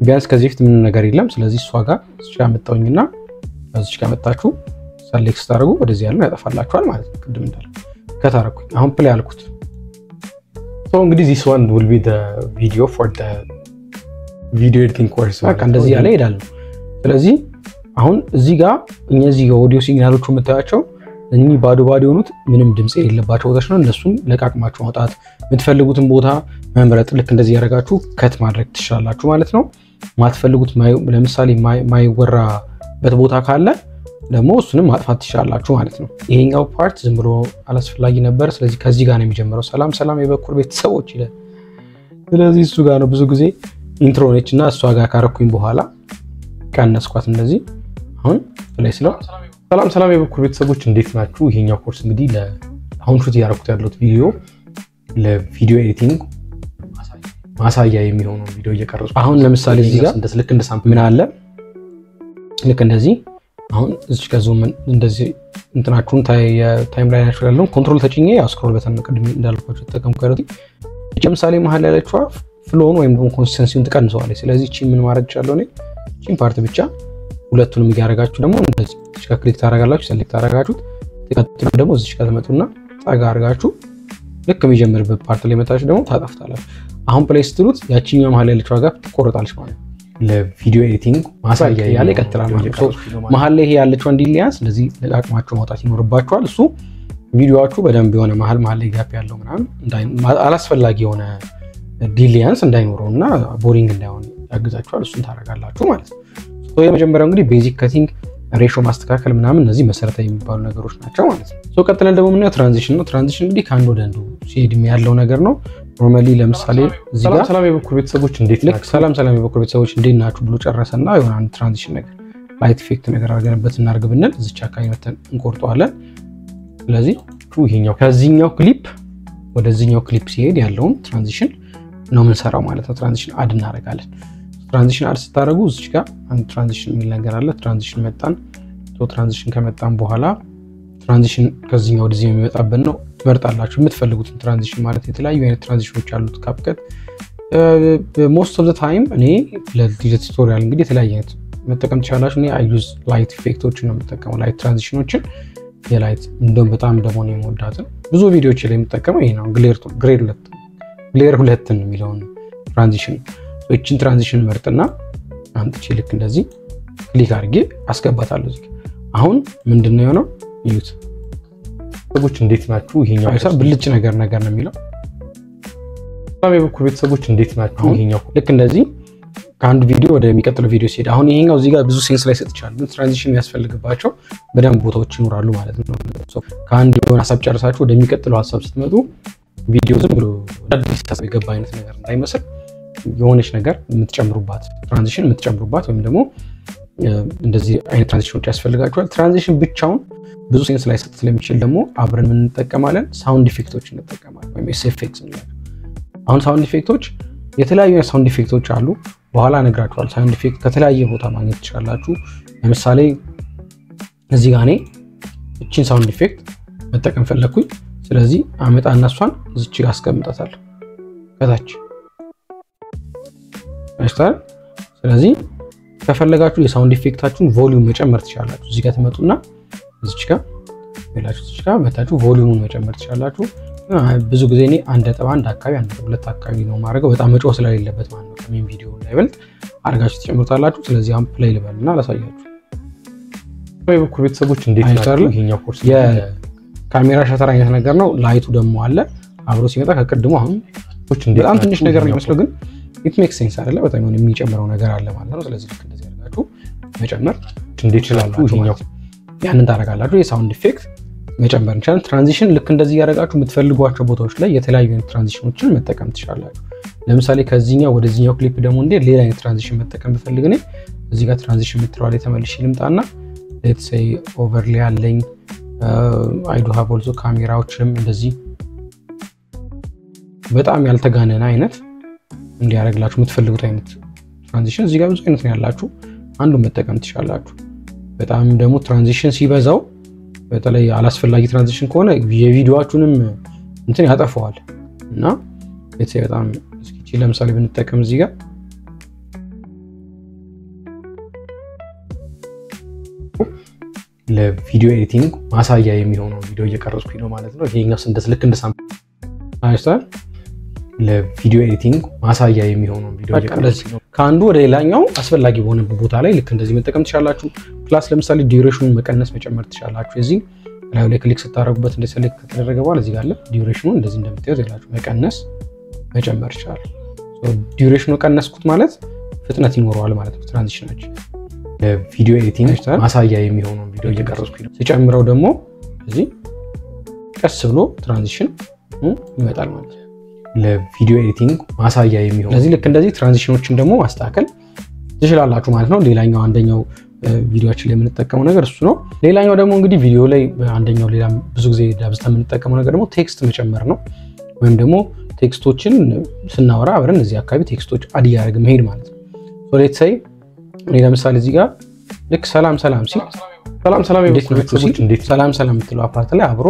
ቢያንስ ከዚህ በፊት ምን ነገር የለም። ስለዚህ እሷ ጋር እዚህ ጋር መጣውኝና እዚህ ጋር መጣችሁ ሰሌክት ታደርጉ ወደዚህ ያለው ያጠፋላችኋል ማለት ነው። ቅድም እንዳልኩ ከታረኩኝ አሁን ፕሌይ አልኩት። so እንግዲህ this one will be the video for the video editing course በቃ እንደዚህ ያለ ይላል። ስለዚህ አሁን እዚህ ጋር እነዚህ የኦዲዮ ሲግናሎቹ የምታያቸው እኚህ ባዶ የሆኑት ምንም ድምጽ የሌለባቸው ቦታዎች ነው። እነሱን ለቃቅማችሁ ማውጣት የምትፈልጉትን ቦታ መምረጥ ልክ እንደዚህ ያደርጋችሁ ከት ማድረግ ትችላላችሁ ማለት ነው። ማትፈልጉት ለምሳሌ ማይወራበት ቦታ ካለ ደግሞ እሱንም ማጥፋት ትችላላችሁ ማለት ነው። ይሄኛው ፓርት ዝም ብሎ አላስፈላጊ ነበር። ስለዚህ ከዚህ ጋር ነው የሚጀምረው። ሰላም የበኩር ቤተሰቦች ይላል። ስለዚህ እሱ ጋር ነው ብዙ ጊዜ ኢንትሮ ነችና እሷ ጋር ካረኩኝ በኋላ ቀነስኳት እንደዚህ። አሁን ፕሌይ ስለው ሰላም የበኩር ቤተሰቦች እንዴት ናችሁ? ይሄኛው ኮርስ እንግዲህ አሁን ሹት ያደረኩት ያለሁት ቪዲዮ ለቪዲዮ ኤዲቲንግ ማሳያ የሚሆነው ቪዲዮ እየቀረጽኩ አሁን ለምሳሌ እዚህ ጋር ልክ እንደ ሳምፕል ምን አለ ልክ እንደዚህ አሁን እዚህ ጋር ዙም እንደዚህ እንትናችሁን ታይም ላይናችሁ ያለው ኮንትሮል ተጭኜ ያው ስክሮል በተን ቀድም እንዳልኳችሁ ተጠቀምኩ ያለው ለምሳሌ መሀል ያለችው ፍሎውን ወይም ደግሞ ኮንሲስተንሲውን ትቀንሰዋለች። ስለዚህ እቺ ምን ማድረግ ይችላል ነው እቺን ፓርት ብቻ ሁለቱንም ያደርጋችሁ ደግሞ እንደዚህ ክሊክ ታደርጋላችሁ። ሰሌክት አደረጋችሁት ተከትሎ ደግሞ እዚህ ጋር ተመጡና ጣጋ አድርጋችሁ ልክ የሚጀምርበት ፓርት ላይ መታችሁ ደግሞ ታጠፍታላችሁ። አሁን ፕሌይ ስትሉት ያቺኛው መሀል ያለችው ጋር ትቆረጣለች ማለት ነው። ለቪዲዮ ኤዲቲንግ ማሳያ ያለ ይቀጥላል ማለት ነው። መሀል ላይ ይሄ ያለችው ዲሊያንስ እንደዚህ ለቃቅማችሁ ማውጣት ይኖርባችኋል። እሱ ቪዲዮአችሁ በደንብ የሆነ መሀል ላይ ጋፕ ያለው ምናምን አላስፈላጊ የሆነ ዲሊያንስ እንዳይኖረውና ቦሪንግ እንዳይሆን ያግዛችኋል። እሱን ታደርጋላችሁ ማለት ነው። የመጀመሪያው እንግዲህ ቤዚክ ከቲንግ ሬሾ ማስተካከል ምናምን እነዚህ መሰረታዊ የሚባሉ ነገሮች ናቸው ማለት ነው። ቀጥለን ደግሞ ምንድነው ትራንዚሽን ነው። ትራንዚሽን እንግዲህ ከአንድ ወደ አንዱ ሲሄድ ያለው ነገር ነው። ኖርማሊ ለምሳሌ እዚህ ጋር ሰላም የበኩር ቤተሰቦች እንዴት ናችሁ? ሰላም የበኩር ቤተሰቦች እንዴት ናችሁ ብሎ ጨረሰና የሆነ አንድ ትራንዚሽን ነገር ላይት ኢፌክት ነገር አድርገንበት እናርግ ብንል እዚች አካባቢ መተን እንቆርጠዋለን። ስለዚህ ይሄኛው ከዚህኛው ክሊፕ ወደዚህኛው ክሊፕ ሲሄድ ያለውን ትራንዚሽን ነው የምንሰራው ማለት ነው። ትራንዚሽን አድ እናደርጋለን። ትራንዚሽን አድ ስታደርጉ እዚህ ጋር አንድ ትራንዚሽን የሚል ነገር አለ። ትራንዚሽን መጣን። ትራንዚሽን ከመጣን በኋላ ትራንዚሽን ከዚህኛው ወደዚህ የሚመጣበት ነው ትመርጣላችሁ የምትፈልጉትን ትራንዚሽን ማለት የተለያዩ አይነት ትራንዚሽኖች አሉት ካፕከት ሞስት ኦፍ ዘ ታይም እኔ ለዲጂታል ቱቶሪያል እንግዲህ የተለያየ አይነት መጠቀም ትችላላችሁ። እኔ አይ ዩዝ ላይት ኢፌክቶችን ነው የምጠቀመው ላይት ትራንዚሽኖችን የላይት እንደውም በጣም ደግሞ ነው የምወዳትን ብዙ ቪዲዮዎች ላይ የምጠቀመው ይሄ ነው ግሌር ሁለት ነው የሚለውን ትራንዚሽን እቺን ትራንዚሽን መርጥና አንጥቼ ልክ እንደዚህ ክሊክ አድርጌ አስገባታለሁ እዚህ አሁን ምንድነው የሆነው ይዩት ሰዎች እንዴት ናችሁ ይሄኛው አይሳ ብልጭ ነገር ነው የሚለው ሰላም የበኩር ቤተሰቦች እንዴት ናችሁ ይሄኛው ልክ እንደዚህ ከአንድ ቪዲዮ ወደ የሚቀጥለው ቪዲዮ ሲሄድ አሁን ይሄኛው እዚህ ጋር ብዙ ሴንስ ላይ ሰጥቻለሁ ግን ትራንዚሽን ያስፈልግባቸው በደንብ ቦታዎች ይኖራሉ ማለት ነው። ከአንድ የሆነ ሐሳብ ጨርሳችሁ ወደ የሚቀጥለው ሐሳብ ስትመጡ ቪዲዮ ዝም ብሎ አዲስ ሐሳብ የገባ አይነት ነገር እንዳይመስል የሆነች ነገር የምትጨምሩባት ትራንዚሽን የምትጨምሩባት ወይም ደግሞ እንደዚህ አይነት ትራንዚሽኖች ያስፈልጋቸዋል። ትራንዚሽን ብቻውን ብዙ ሴንስ ላይ ሰጥ ስለሚችል ደግሞ አብረን ምን እንጠቀማለን ሳውንድ ኢፌክቶች እንጠቀማለን ወይም ኤፌክትስ እንላለን። አሁን ሳውንድ ኢፌክቶች የተለያዩ ሳውንድ ኢፌክቶች አሉ በኋላ እነግራችኋለሁ። ሳውንድ ኢፌክት ከተለያየ ቦታ ማግኘት ትችላላችሁ። ለምሳሌ እዚህ ጋር እኔ እቺን ሳውንድ ኢፌክት መጠቀም ፈለኩኝ። ስለዚህ አመጣና እሷን እዚች ጋር አስቀምጣታለሁ ከታች አይታል። ስለዚህ ከፈለጋችሁ የሳውንድ ኢፌክታችሁን ቮሊዩም መጨመር ትችላላችሁ። እዚህ ጋር ተመጡና እዚች ጋር መታችሁ ቮሊዩሙን መጨመር ትችላላችሁ። ብዙ ጊዜ እኔ 1.1 አካባቢ 1.2 አካባቢ ነው ማድረገው በጣም መጮህ ስለሌለበት ማለት ነው ከሜን ቪዲዮ እንዳይበልጥ አድርጋችሁ ትጨምሩታላችሁ ስለዚህ አሁን ፕሌይ ልበልና ላሳያችሁ
በኩል ቤተሰቦች እንዴት ናቸው ይሄኛው ኮርስ
የካሜራ ሸተር አይነት ነገር ነው ላይቱ ደግሞ አለ አብሮ ሲመጣ ከቀድሞ አሁን በጣም ትንሽ ነገር ነው የሚመስለው ግን it makes sense አይደለ በጣም የሚጨምረው ነገር አለ ማለት ነው ስለዚህ ልክ እንደዚህ አድርጋችሁ መጨመር
እንዴት ይችላልችሁ ይሄኛው
ያንን ታረጋላችሁ የሳውንድ ኢፌክት መጨመር እንችላለን ትራንዚሽን ልክ እንደዚህ ያደርጋችሁ የምትፈልጓቸው ቦታዎች ላይ የተለያዩ ትራንዚሽኖችን መጠቀም ትችላላችሁ ለምሳሌ ከዚህኛው ወደዚህኛው ክሊፕ ደግሞ እንደ ሌላ አይነት ትራንዚሽን መጠቀም ብፈልግ እኔ እዚህ ጋር ትራንዚሽን የምትለዋል ተመልሼ ልምጣና let's say overlay አለኝ I do have also ካሜራዎችም እንደዚህ በጣም ያልተጋነነ አይነት እንዲያረግላችሁ የምትፈልጉት አይነት ትራንዚሽን እዚህ ጋር ብዙ አይነት ነው ያላችሁ አንዱን መጠቀም ትችላላችሁ በጣም ደግሞ ትራንዚሽን ሲበዛው በተለይ አላስፈላጊ ትራንዚሽን ከሆነ የቪዲዮአችሁንም እንትን ያጠፋዋል እና let's say በጣም እስኪ ለምሳሌ ብንጠቀም እዚህ ጋር
ለቪዲዮ ኤዲቲንግ ማሳያ የሚሆነው ቪዲዮ እየቀረጽኩኝ ነው ማለት ነው ይሄኛው እንደስ ልክ እንደ ሳምፕል
አይስተን
ለቪዲዮ ኤዲቲንግ ማሳያ የሚሆነው ቪዲዮ እየቀረጽኩኝ ነው
ካንዱ ወደ ሌላኛው አስፈላጊ በሆነ ቦታ ላይ ልክ እንደዚህ መጠቀም ትችላላችሁ ፕላስ ለምሳሌ ዲዩሬሽኑን መቀነስ መጨመር ትችላላችሁ እዚህ ላይ ክሊክ ስታደርጉበት እንደ ሴሌክት ከተደረገ በኋላ እዚህ ጋር አለ ዲዩሬሽኑን እንደዚህ እንደምታዩት ይላችሁ መቀነስ መጨመር ይችላል ዲዩሬሽኑ ቀነስኩት ማለት ፍጥነት ይኖረዋል ማለት ነው ትራንዚሽናችን
ለቪዲዮ ኤዲቲንግ ማሳያ የሚሆነው ቪዲዮ እየቀረጽኩኝ ነው
ሲጨምረው ደግሞ እዚህ ቀስ ብሎ ትራንዚሽን ይመጣል ማለት ነው
ለቪዲዮ ኤዲቲንግ ማሳያ የሚሆነው
ስለዚህ ልክ እንደዚህ ትራንዚሽኖችን ደግሞ ማስተካከል ትችላላችሁ ማለት ነው ሌላኛው አንደኛው ቪዲዮአችን ላይ የምንጠቀመው ነገር እሱ ነው ሌላኛው ደግሞ እንግዲህ ቪዲዮ ላይ አንደኛው ሌላ ብዙ ጊዜ ዳብስታ የምንጠቀመው ነገር ደግሞ ቴክስት መጨመር ነው ወይም ደግሞ ቴክስቶችን ስናወራ አብረን እዚህ አካባቢ ቴክስቶች አድ ያደርግ መሄድ ማለት ነው so let's say እኔ ለምሳሌ እዚህ ጋር ልክ ሰላም ሰላም ሲል ሰላም ሰላም እንዴት ሰላም ሰላም የምትለው አፓርት ላይ አብሮ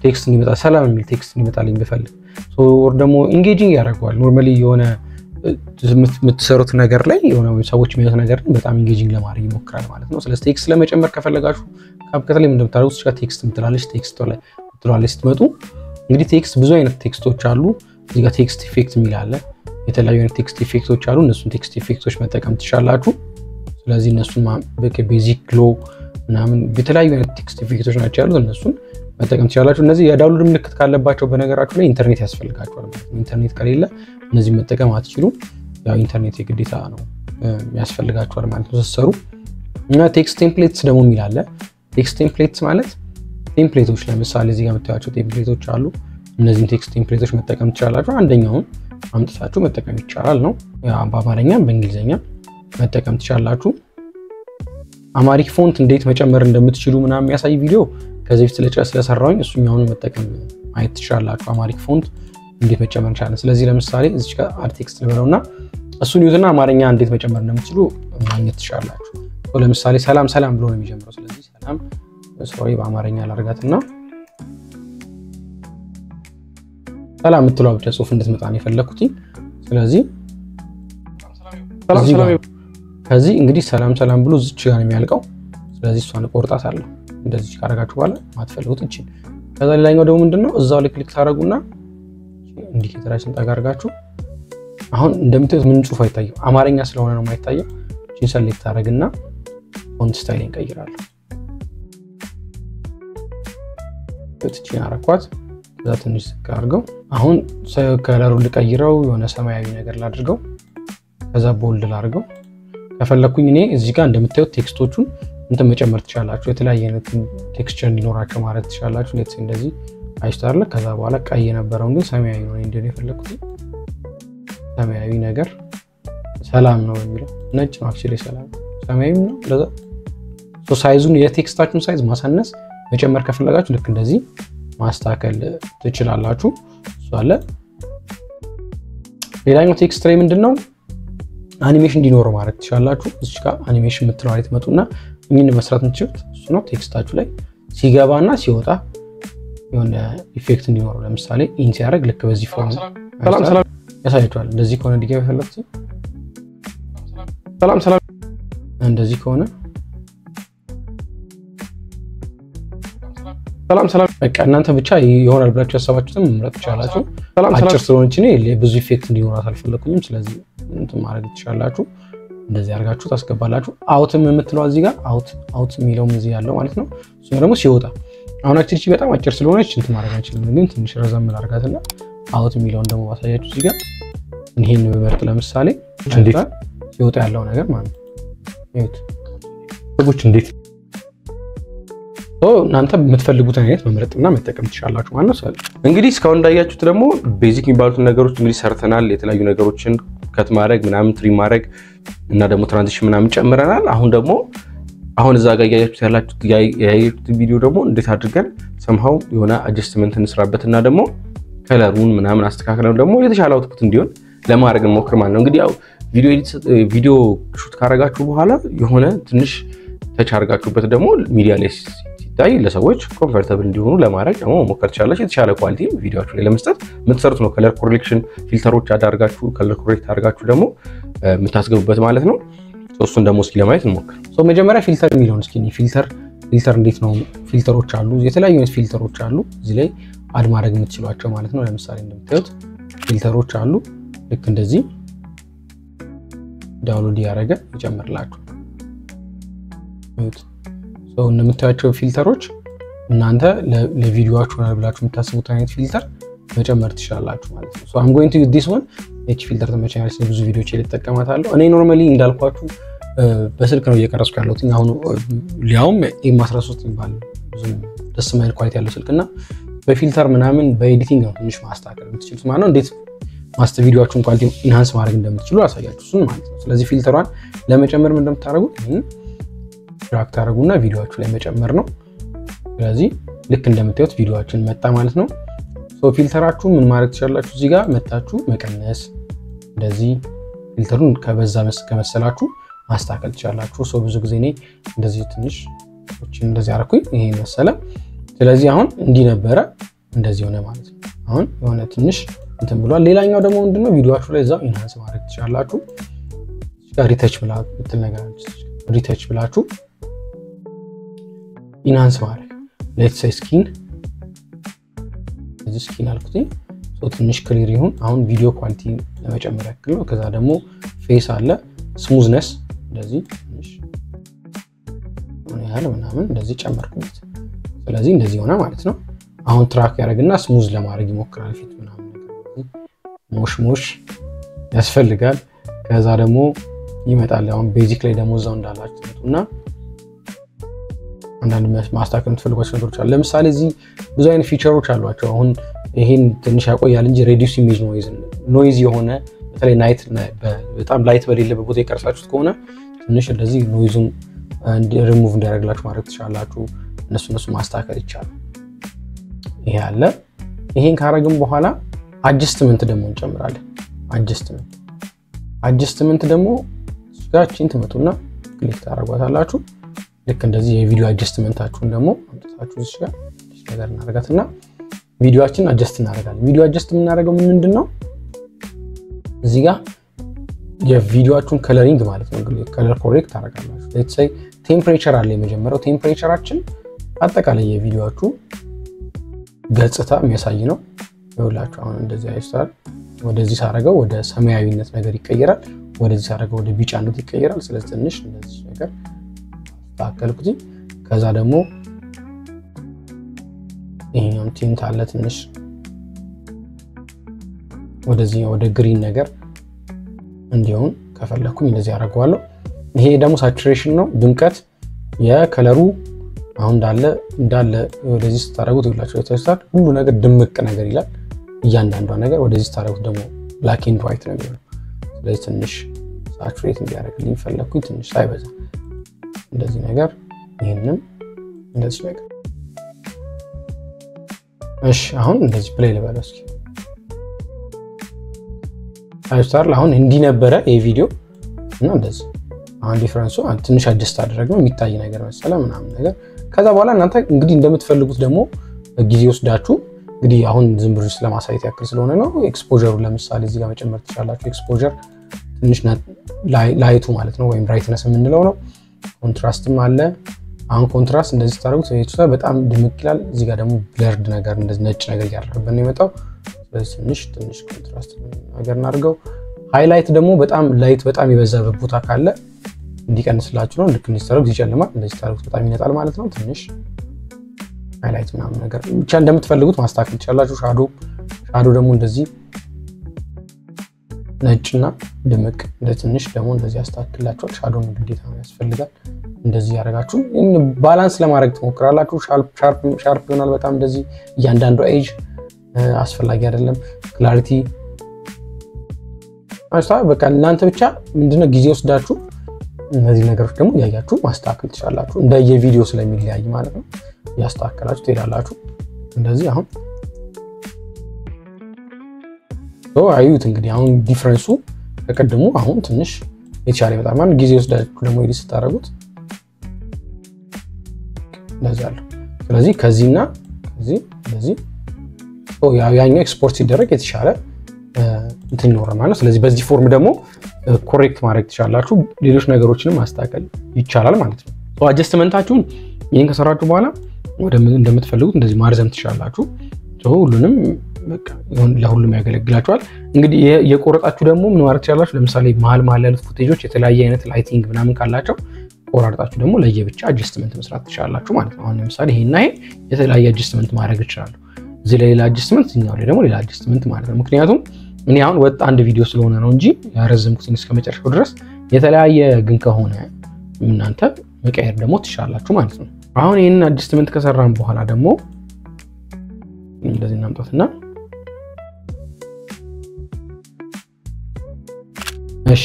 ቴክስት እንዲመጣ ሰላም የሚል ቴክስት እንዲመጣልኝ ብፈልግ so or ደግሞ ኢንጌጂንግ ያደርጋል ኖርማሊ የሆነ የምትሰሩት ነገር ላይ የሆነ ሰዎች የሚያዩት ነገር በጣም ኢንጌጂንግ ለማድረግ ይሞክራል ማለት ነው ስለዚህ ቴክስት ለመጨመር ከፈለጋችሁ ካፕከት ላይ እንደምታደርጉት እዚህ ጋር ቴክስት ምትላለች ቴክስት ላይ ትላለች ስትመጡ እንግዲህ ቴክስት ብዙ አይነት ቴክስቶች አሉ እዚህ ጋር ቴክስት ኢፌክት የሚል አለ የተለያዩ አይነት ቴክስት ኢፌክቶች አሉ እነሱን ቴክስት ኢፌክቶች መጠቀም ትችላላችሁ ስለዚህ እነሱን ቤዚክ ግሎ ምናምን የተለያዩ አይነት ቴክስት ኢፌክቶች ናቸው ያሉት እነሱን መጠቀም ትችላላችሁ እነዚህ የዳውንሎድ ምልክት ካለባቸው በነገራችሁ ላይ ኢንተርኔት ያስፈልጋቸዋል ኢንተርኔት ከሌለ እነዚህ መጠቀም አትችሉም ያው ኢንተርኔት የግዴታ ነው ያስፈልጋቸዋል ማለት ነው ተሰሩ እና ቴክስት ቴምፕሌትስ ደግሞ የሚላለ ቴክስት ቴምፕሌትስ ማለት ቴምፕሌቶች ለምሳሌ እዚህ ጋር የምታዩቸው ቴምፕሌቶች አሉ እነዚህን ቴክስት ቴምፕሌቶች መጠቀም ትችላላችሁ አንደኛውን አምጥታችሁ መጠቀም ይቻላል ነው ያው በአማርኛም በእንግሊዘኛም መጠቀም ትችላላችሁ አማሪክ ፎንት እንዴት መጨመር እንደምትችሉ ምናምን የሚያሳይ ቪዲዮ ከዚህ በፊት ስለሰራሁኝ እሱኛውን መጠቀም ማየት ትችላላችሁ አማሪክ ፎንት እንዴት መጨመር እንችላለን ስለዚህ ለምሳሌ እዚህ ጋር አድ ቴክስት ልበለውና እሱን ይዩትና አማርኛ እንዴት መጨመር እንደምትችሉ ማግኘት ትችላላችሁ ለምሳሌ ሰላም ሰላም ብሎ ነው የሚጀምረው ስለዚህ ሰላም ሶሪ በአማርኛ ላድርጋትና ሰላም የምትለው ብቻ ጽሁፍ እንድትመጣ ነው የፈለኩት ስለዚህ ሰላም ሰላም ከዚህ እንግዲህ ሰላም ሰላም ብሎ እዚች ጋር ነው የሚያልቀው ስለዚህ እሷን ቆርጣታለሁ እንደዚህ ካረጋችሁ በኋላ ማትፈልጉት እቺ ከዛ ሌላኛው ደግሞ ምንድነው እዛው ላይ ክሊክ ታረጉና ኢንዲኬተራችን ታጋርጋችሁ አሁን እንደምታዩት ምን ጽሁፍ አይታየው አማርኛ ስለሆነ ነው የማይታየው እቺን ሰሌክት ታረግና ፎንት ስታይል እንቀይራለሁ እቺን አረኳት ከዛ ትንሽ አድርገው አሁን ከለሩን ልቀይረው የሆነ ሰማያዊ ነገር ላድርገው ከዛ ቦልድ ላድርገው ከፈለኩኝ እኔ እዚህ ጋር እንደምታዩት ቴክስቶቹን እንትን መጨመር ትችላላችሁ የተለያየ አይነት ቴክስቸር እንዲኖራቸው ማለት ትችላላችሁ ሌትስ እንደዚህ አይስታርለ ከዛ በኋላ ቀይ የነበረው ግን ሰማያዊ ነው እንደኔ የፈለኩት ሰማያዊ ነገር ሰላም ነው የሚለው ነጭ ነው አክቹሊ ሰላም ሰማያዊ ነው ለዛ ሶ ሳይዙን የቴክስታችሁን ሳይዝ ማሳነስ መጨመር ከፈለጋችሁ ልክ እንደዚህ ማስተካከል ትችላላችሁ እሱ አለ ሌላኛው ቴክስት ላይ ምንድነው አኒሜሽን እንዲኖር ማለት ትችላላችሁ እዚህ ጋር አኒሜሽን የምትለው አይነት መጡና ምን መስራት እንችላለን እሱ ነው ቴክስታችሁ ላይ ሲገባና ሲወጣ የሆነ ኢፌክት እንዲኖር ለምሳሌ ኢን ሲያደርግ ልክ በዚህ ፎርም ሰላም ሰላም ያሳያችኋል እንደዚህ ከሆነ ዲጋ ይፈልጉት ሰላም ሰላም እንደዚህ ከሆነ ሰላም በቃ እናንተ ብቻ ይሆናል ብላችሁ ያሰባችሁትን መምረጥ ትችላላችሁ። አጭር ስለሆነች እኔ ብዙ ኢፌክት እንዲኖራት አልፈለኩኝም። ስለዚህ እንትን ማድረግ ትችላላችሁ። እንደዚህ አድርጋችሁ ታስገባላችሁ። አውትም የምትለው እዚህ ጋር አውት የሚለው እዚህ ያለው ማለት ነው። እሱ ደግሞ ሲወጣ አሁን አክቹሊ በጣም አጭር ስለሆነች እንትን ማድረግ አንችልም፣ ግን ትንሽ ረዘም አድርጋትና አውት የሚለውን ደግሞ ማሳያችሁ እዚህ ጋር ይሄን በመርጥ ለምሳሌ እንዴት ሲወጣ ያለው ነገር ማለት ነው። እዩት ሰዎች እንዴት እናንተ የምትፈልጉት አይነት መምረጥና መጠቀም ትችላላችሁ ማለት ነው።
እንግዲህ እስካሁን እንዳያችሁት ደግሞ ቤዚክ የሚባሉትን ነገሮች እንግዲህ ሰርተናል። የተለያዩ ነገሮችን ከት ማድረግ ምናምን ትሪም ማድረግ እና ደግሞ ትራንዚሽን ምናምን ጨምረናል። አሁን እዛ ጋር ያያችሁት ቪዲዮ ደግሞ እንዴት አድርገን ሰምሃው የሆነ አጀስትመንት እንስራበትና ደግሞ ከለሩን ምናምን አስተካክለን ደግሞ የተሻለ አውትፑት እንዲሆን ለማድረግ እንሞክር ማለት ነው። እንግዲህ ያው ቪዲዮ ሹት ካረጋችሁ በኋላ የሆነ ትንሽ ተች አድርጋችሁበት ደግሞ ሚዲያ ላይ ሲታይ ለሰዎች ኮምፎርታብል እንዲሆኑ ለማድረግ ደግሞ መሞከር ትችላላችሁ። የተሻለ ኳሊቲ ቪዲዮአችሁ ላይ ለመስጠት የምትሰሩት ነው። ከለር ኮሬክሽን ፊልተሮች አዳርጋችሁ ከለር ኮሬክት አድርጋችሁ ደግሞ የምታስገቡበት ማለት ነው። እሱን ደግሞ እስኪ ለማየት እንሞክር።
መጀመሪያ ፊልተር የሚለውን እስኪ ፊልተር እንዴት ነው? ፊልተሮች አሉ፣ የተለያዩ አይነት ፊልተሮች አሉ እዚህ ላይ አድ ማድረግ የምትችሏቸው ማለት ነው። ለምሳሌ እንደምታዩት ፊልተሮች አሉ። ልክ እንደዚህ ዳውንሎድ ያደረገ ይጨምርላችሁ። እንደምታዩቸው ፊልተሮች እናንተ ለቪዲዮአችሁ ብላችሁ የምታስቡት አይነት ፊልተር መጨመር ትችላላችሁ ማለት ነው። I'm going to use this one እቺ ፊልተር ተመቻችልኝ ብዙ ቪዲዮዎች ላይ ተጠቀማታለሁ። እኔ ኖርማሊ እንዳልኳችሁ በስልክ ነው እየቀረጽኩ ያለሁት። አሁን ሊያውም M13 ይባል ብዙ ደስ የማይል ኳሊቲ ያለው ስልክና በፊልተር ምናምን በኤዲቲንግ ነው ትንሽ ማስተካከል የምትችሉት ማለት ነው። እንዴት ማስተር ቪዲዮአችሁን ኳሊቲ ኢንሃንስ ማድረግ እንደምትችሉ አሳያችሁ እሱን ማለት ነው። ስለዚህ ፊልተሯን ለመጨመር ምን እንደምታደርጉት ድራግ ታደርጉና ቪዲዮአችሁ ላይ መጨመር ነው። ስለዚህ ልክ እንደምታዩት ቪዲዮአችን መጣ ማለት ነው። ፊልተራችሁ ምን ማድረግ ትችላላችሁ? እዚህ ጋር መጣችሁ መቀነስ፣ እንደዚህ ፊልተሩን ከበዛ ከመሰላችሁ ማስተካከል ትችላላችሁ። ብዙ ጊዜ እኔ እንደዚህ ትንሽ እንደዚህ አደረኩኝ ይሄ መሰለ። ስለዚህ አሁን እንዲህ ነበረ እንደዚህ ሆነ ማለት ነው። አሁን የሆነ ትንሽ እንትን ብሏል። ሌላኛው ደግሞ ምንድነው ቪዲዮአችሁ ላይ እዛው ኢንሃንስ ማድረግ ትችላላችሁ። ሪተች ብላችሁ ኢንሃንስ ማድረግ ሌትስ ሴይ ስኪን እዚህ ስኪን አልኩት ትንሽ ክሊር ይሁን። አሁን ቪዲዮ ኳሊቲ ለመጨመር ያክል ነው። ከዛ ደግሞ ፌስ አለ ስሙዝነስ እንደዚህ ትንሽ ያለ ምናምን እንደዚህ ጨመርኩት። ስለዚህ እንደዚህ ሆነ ማለት ነው። አሁን ትራክ ያደርግና ስሙዝ ለማድረግ ይሞክራል ፊት ምናምን ነገር ሞሽ ያስፈልጋል። ከዛ ደግሞ ይመጣል። አሁን ቤዚክ ላይ ደግሞ እዛው እንዳላችሁና አንዳንድ ማስተካከል የምትፈልጓቸው ነገሮች አሉ። ለምሳሌ እዚህ ብዙ አይነት ፊቸሮች አሏቸው። አሁን ይሄን ትንሽ ያቆያል እንጂ ሬዲዩስ ኢሜጅ ኖይዝ የሆነ በተለይ ናይት በጣም ላይት በሌለበት ቦታ የቀርጻችሁት ከሆነ ትንሽ እንደዚህ ኖይዙን ሪሙቭ እንዲያደርግላችሁ ማድረግ ትችላላችሁ። እነሱ ማስተካከል ይቻላል። ይሄ አለ። ይሄን ካረግን በኋላ አጀስትመንት ደግሞ እንጨምራለን። አጀስትመንት ደግሞ ጋችን ትመጡና ክሊክ ታደርጓታላችሁ። ልክ እንደዚህ የቪዲዮ አጀስትመንታችሁን ደግሞ አምጥታችሁ እዚህ ጋር ነገር እናደርጋትና ቪዲዮአችን አጀስት እናደርጋለን። ቪዲዮ አጀስት የምናደርገው ምንድነው? እዚህ ጋር የቪዲዮአችሁን ከለሪንግ ማለት ነው። ከለር ኮሬክት ታደርጋላችሁ። ሌትስ ሴይ ቴምፕሬቸር አለ። የመጀመሪያው ቴምፕሬቸራችን አጠቃላይ የቪዲዮአችሁ ገጽታ የሚያሳይ ነው። ይኸውላችሁ አሁን እንደዚህ አይስተዋል። ወደዚህ ሳረገው ወደ ሰማያዊነት ነገር ይቀየራል። ወደዚህ ሳረገው ወደ ቢጫነት ይቀየራል። ስለዚህ ትንሽ እንደዚህ ነገር ታከልኩት። ከዛ ደግሞ ይሄኛው ቲንት አለ ትንሽ ወደዚህ ወደ ግሪን ነገር እንዲሆን ከፈለኩኝ እንደዚህ አደርገዋለሁ። ይሄ ደግሞ ሳቹሬሽን ነው፣ ድምቀት የከለሩ አሁን እንዳለ ወደዚህ ስታረጉት ይላችሁ ተስተካክሏል። ሁሉ ነገር ድምቅ ነገር ይላል። እያንዳንዷ ነገር ወደዚህ ስታረጉት ደግሞ ብላክ ኤንድ ዋይት ነገር ነው። ስለዚህ ትንሽ ሳቹሬት እንዲያደርግልኝ ፈለኩኝ፣ ትንሽ ሳይበዛ እንደዚህ ነገር ይሄንን እንደዚህ ነገር። እሺ አሁን እንደዚህ ፕሌይ ልበለው እስኪ። አይስታር አሁን እንዲህ ነበረ ይሄ ቪዲዮ እና እንደዚህ አሁን ዲፈረንሱ ትንሽ አጀስት አደረግነው የሚታይ ነገር መሰለ ምናምን ነገር። ከዛ በኋላ እናንተ እንግዲህ እንደምትፈልጉት ደግሞ ጊዜ ወስዳችሁ እንግዲህ አሁን ዝም ብሎ ስለማሳየት ያክል ስለሆነ ነው። ኤክስፖዠሩ ለምሳሌ እዚህ ጋር መጨመር ትችላላችሁ። ኤክስፖዠር ትንሽ ላይቱ ማለት ነው ወይም ብራይትነስ የምንለው ነው። ኮንትራስትም አለ። አሁን ኮንትራስት እንደዚህ ታደርጉት ይችላል በጣም ድምቅ ይላል። እዚህ ጋር ደግሞ ብለርድ ነገር እንደዚህ ነጭ ነገር ያደረገበት ነው የመጣው። ስለዚህ ትንሽ ኮንትራስት ነገር እናድርገው። ሃይላይት ደግሞ በጣም ላይት በጣም የበዛበት ቦታ ካለ እንዲቀንስላችሁ ነው። ልክ እንደዚህ ታደርጉት ይጨልማል። እንደዚህ ታደርጉት በጣም ይነጣል ማለት ነው። ትንሽ ሃይላይት ምናምን ነገር ብቻ እንደምትፈልጉት ማስተካከል ትችላላችሁ። ሻዶ ደግሞ እንደዚህ ነጭና ድምቅ ለትንሽ ደግሞ እንደዚህ ያስተካክላችሁ። ሻዶ ግዴታ ነው ያስፈልጋል። እንደዚህ ያደርጋችሁ ባላንስ ለማድረግ ትሞክራላችሁ። ሻርፕ ይሆናል በጣም እንደዚህ እያንዳንዱ ኤጅ አስፈላጊ አይደለም። ክላሪቲ በቃ እናንተ ብቻ ምንድነው ጊዜ ወስዳችሁ እነዚህ ነገሮች ደግሞ ያያችሁ ማስተካከል ትችላላችሁ። እንደ የቪዲዮ ስለሚለያይ ማለት ነው። ያስተካክላችሁ ትሄዳላችሁ። እንደዚህ አሁን አዩት እንግዲህ አሁን ዲፈረንሱ ከቀድሞ አሁን ትንሽ የተሻለ ይመጣል ማለት ጊዜ ወስዳችሁ ደግሞ ኤዲት ስታደርጉት እንደዚህ አለ። ስለዚህ ከዚህና ከዚህ እንደዚህ ያኛው ኤክስፖርት ሲደረግ የተሻለ እንትን ይኖራል ማለት ነው። ስለዚህ በዚህ ፎርም ደግሞ ኮሬክት ማድረግ ትችላላችሁ። ሌሎች ነገሮችንም ማስተካከል ይቻላል ማለት ነው። አጀስትመንታችሁን ይሄን ከሰራችሁ በኋላ ወደ እንደምትፈልጉት እንደዚህ ማርዘም ትችላላችሁ። ሁሉንም በቃ ለሁሉም ያገለግላችኋል። እንግዲህ የቆረጣችሁ ደግሞ ምን ማድረግ ትችላላችሁ? ለምሳሌ መሀል ያሉት ፉቴጆች የተለያየ አይነት ላይቲንግ ምናምን ካላቸው ቆራርጣችሁ ደግሞ ለየብቻ አጀስትመንት መስራት ትችላላችሁ ማለት ነው። አሁን ለምሳሌ ይሄና ይሄ የተለያየ አጀስትመንት ማድረግ ይችላሉ። እዚህ ላይ ሌላ አጀስትመንት እኛው ላይ ደግሞ ሌላ አጀስትመንት ማለት ነው። ምክንያቱም እኔ አሁን ወጥ አንድ ቪዲዮ ስለሆነ ነው እንጂ ያረዘምኩት እስከ መጨረሻው ድረስ የተለያየ ግን ከሆነ እናንተ መቀየር ደግሞ ትችላላችሁ ማለት ነው። አሁን ይሄንን አጀስትመንት ከሰራን በኋላ ደግሞ እንደዚህ እናምጣትና እሺ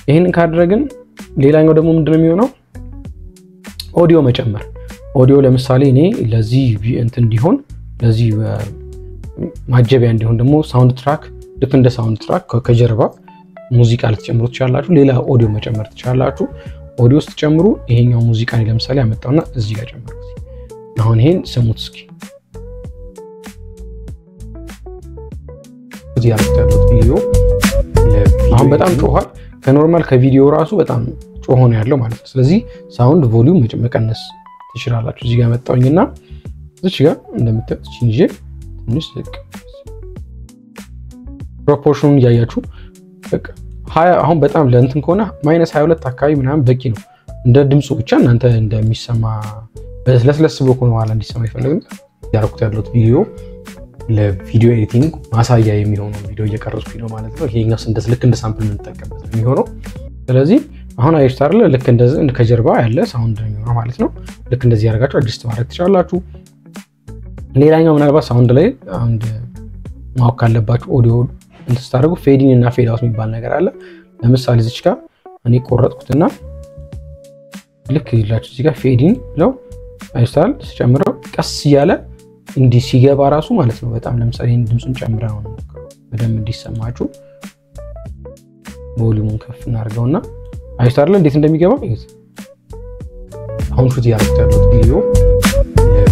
ይሄንን ካደረግን ሌላኛው ደግሞ ምንድነው የሚሆነው? ኦዲዮ መጨመር። ኦዲዮ ለምሳሌ እኔ ለዚህ እንትን እንዲሆን ለዚህ ማጀቢያ እንዲሆን ደግሞ ሳውንድ ትራክ ልክ እንደ ሳውንድ ትራክ ከጀርባ ሙዚቃ ልትጨምሩ ትችላላችሁ። ሌላ ኦዲዮ መጨመር ትችላላችሁ። ኦዲዮ ስትጨምሩ ይሄኛው ሙዚቃ ነው ለምሳሌ አመጣውና እዚህ ጋር ጨምሩት። አሁን ይሄን ስሙት እስኪ። እዚህ ያለው ቪዲዮ አሁን በጣም ጮኋል። ከኖርማል ከቪዲዮ ራሱ በጣም ጮሆ ነው ያለው ማለት ነው። ስለዚህ ሳውንድ ቮሊዩም መቀነስ ትችላላችሁ። እዚህ ጋር መጣውኝና እዚህ ጋር እንደምታዩት ቺንጄ ትንሽ ልክ ፕሮፖርሽኑን ያያችሁ በቃ 20 አሁን በጣም ለእንትን ከሆነ -22 አካባቢ ምናምን በቂ ነው። እንደ ድምፁ ብቻ እናንተ እንደሚሰማ ለስለስ ብሎ ከሆነ በኋላ እንዲሰማ ይፈልጋል። ያረኩት ያለው ቪዲዮ ለቪዲዮ ኤዲቲንግ ማሳያ የሚሆነው ቪዲዮ እየቀረጽኩኝ ነው ማለት ነው። ይሄኛው ልክ እንደ ሳምፕል የምንጠቀምበት ነው የሚሆነው። ስለዚህ አሁን አይስታር ልክ እንደዚህ ከጀርባ ያለ ሳውንድ ነው የሚሆነው ማለት ነው። ልክ እንደዚህ ያደርጋችሁ አድጀስት ማድረግ ትችላላችሁ። ሌላኛው ምናልባት ሳውንድ ላይ አንድ ማወቅ ካለባችሁ ኦዲዮ እንድታደርጉ ፌዲንግ እና ፌድ አውት የሚባል ነገር አለ። ለምሳሌ እዚህ ጋር እኔ ቆረጥኩትና ልክ ይላችሁ እዚህ ጋር ፌዲንግ ነው አይስታር ሲጨምረው ቀስ እያለ እንዲህ ሲገባ ራሱ ማለት ነው። በጣም ለምሳሌ ይሄን ድምጹን ጨምረን ነው በደንብ እንዲሰማችሁ ቮሊዩሙን ከፍ እናድርገውና አይስታር ላይ እንዴት እንደሚገባ ይሄ አሁን ሹት ያደርጋል ቪዲዮ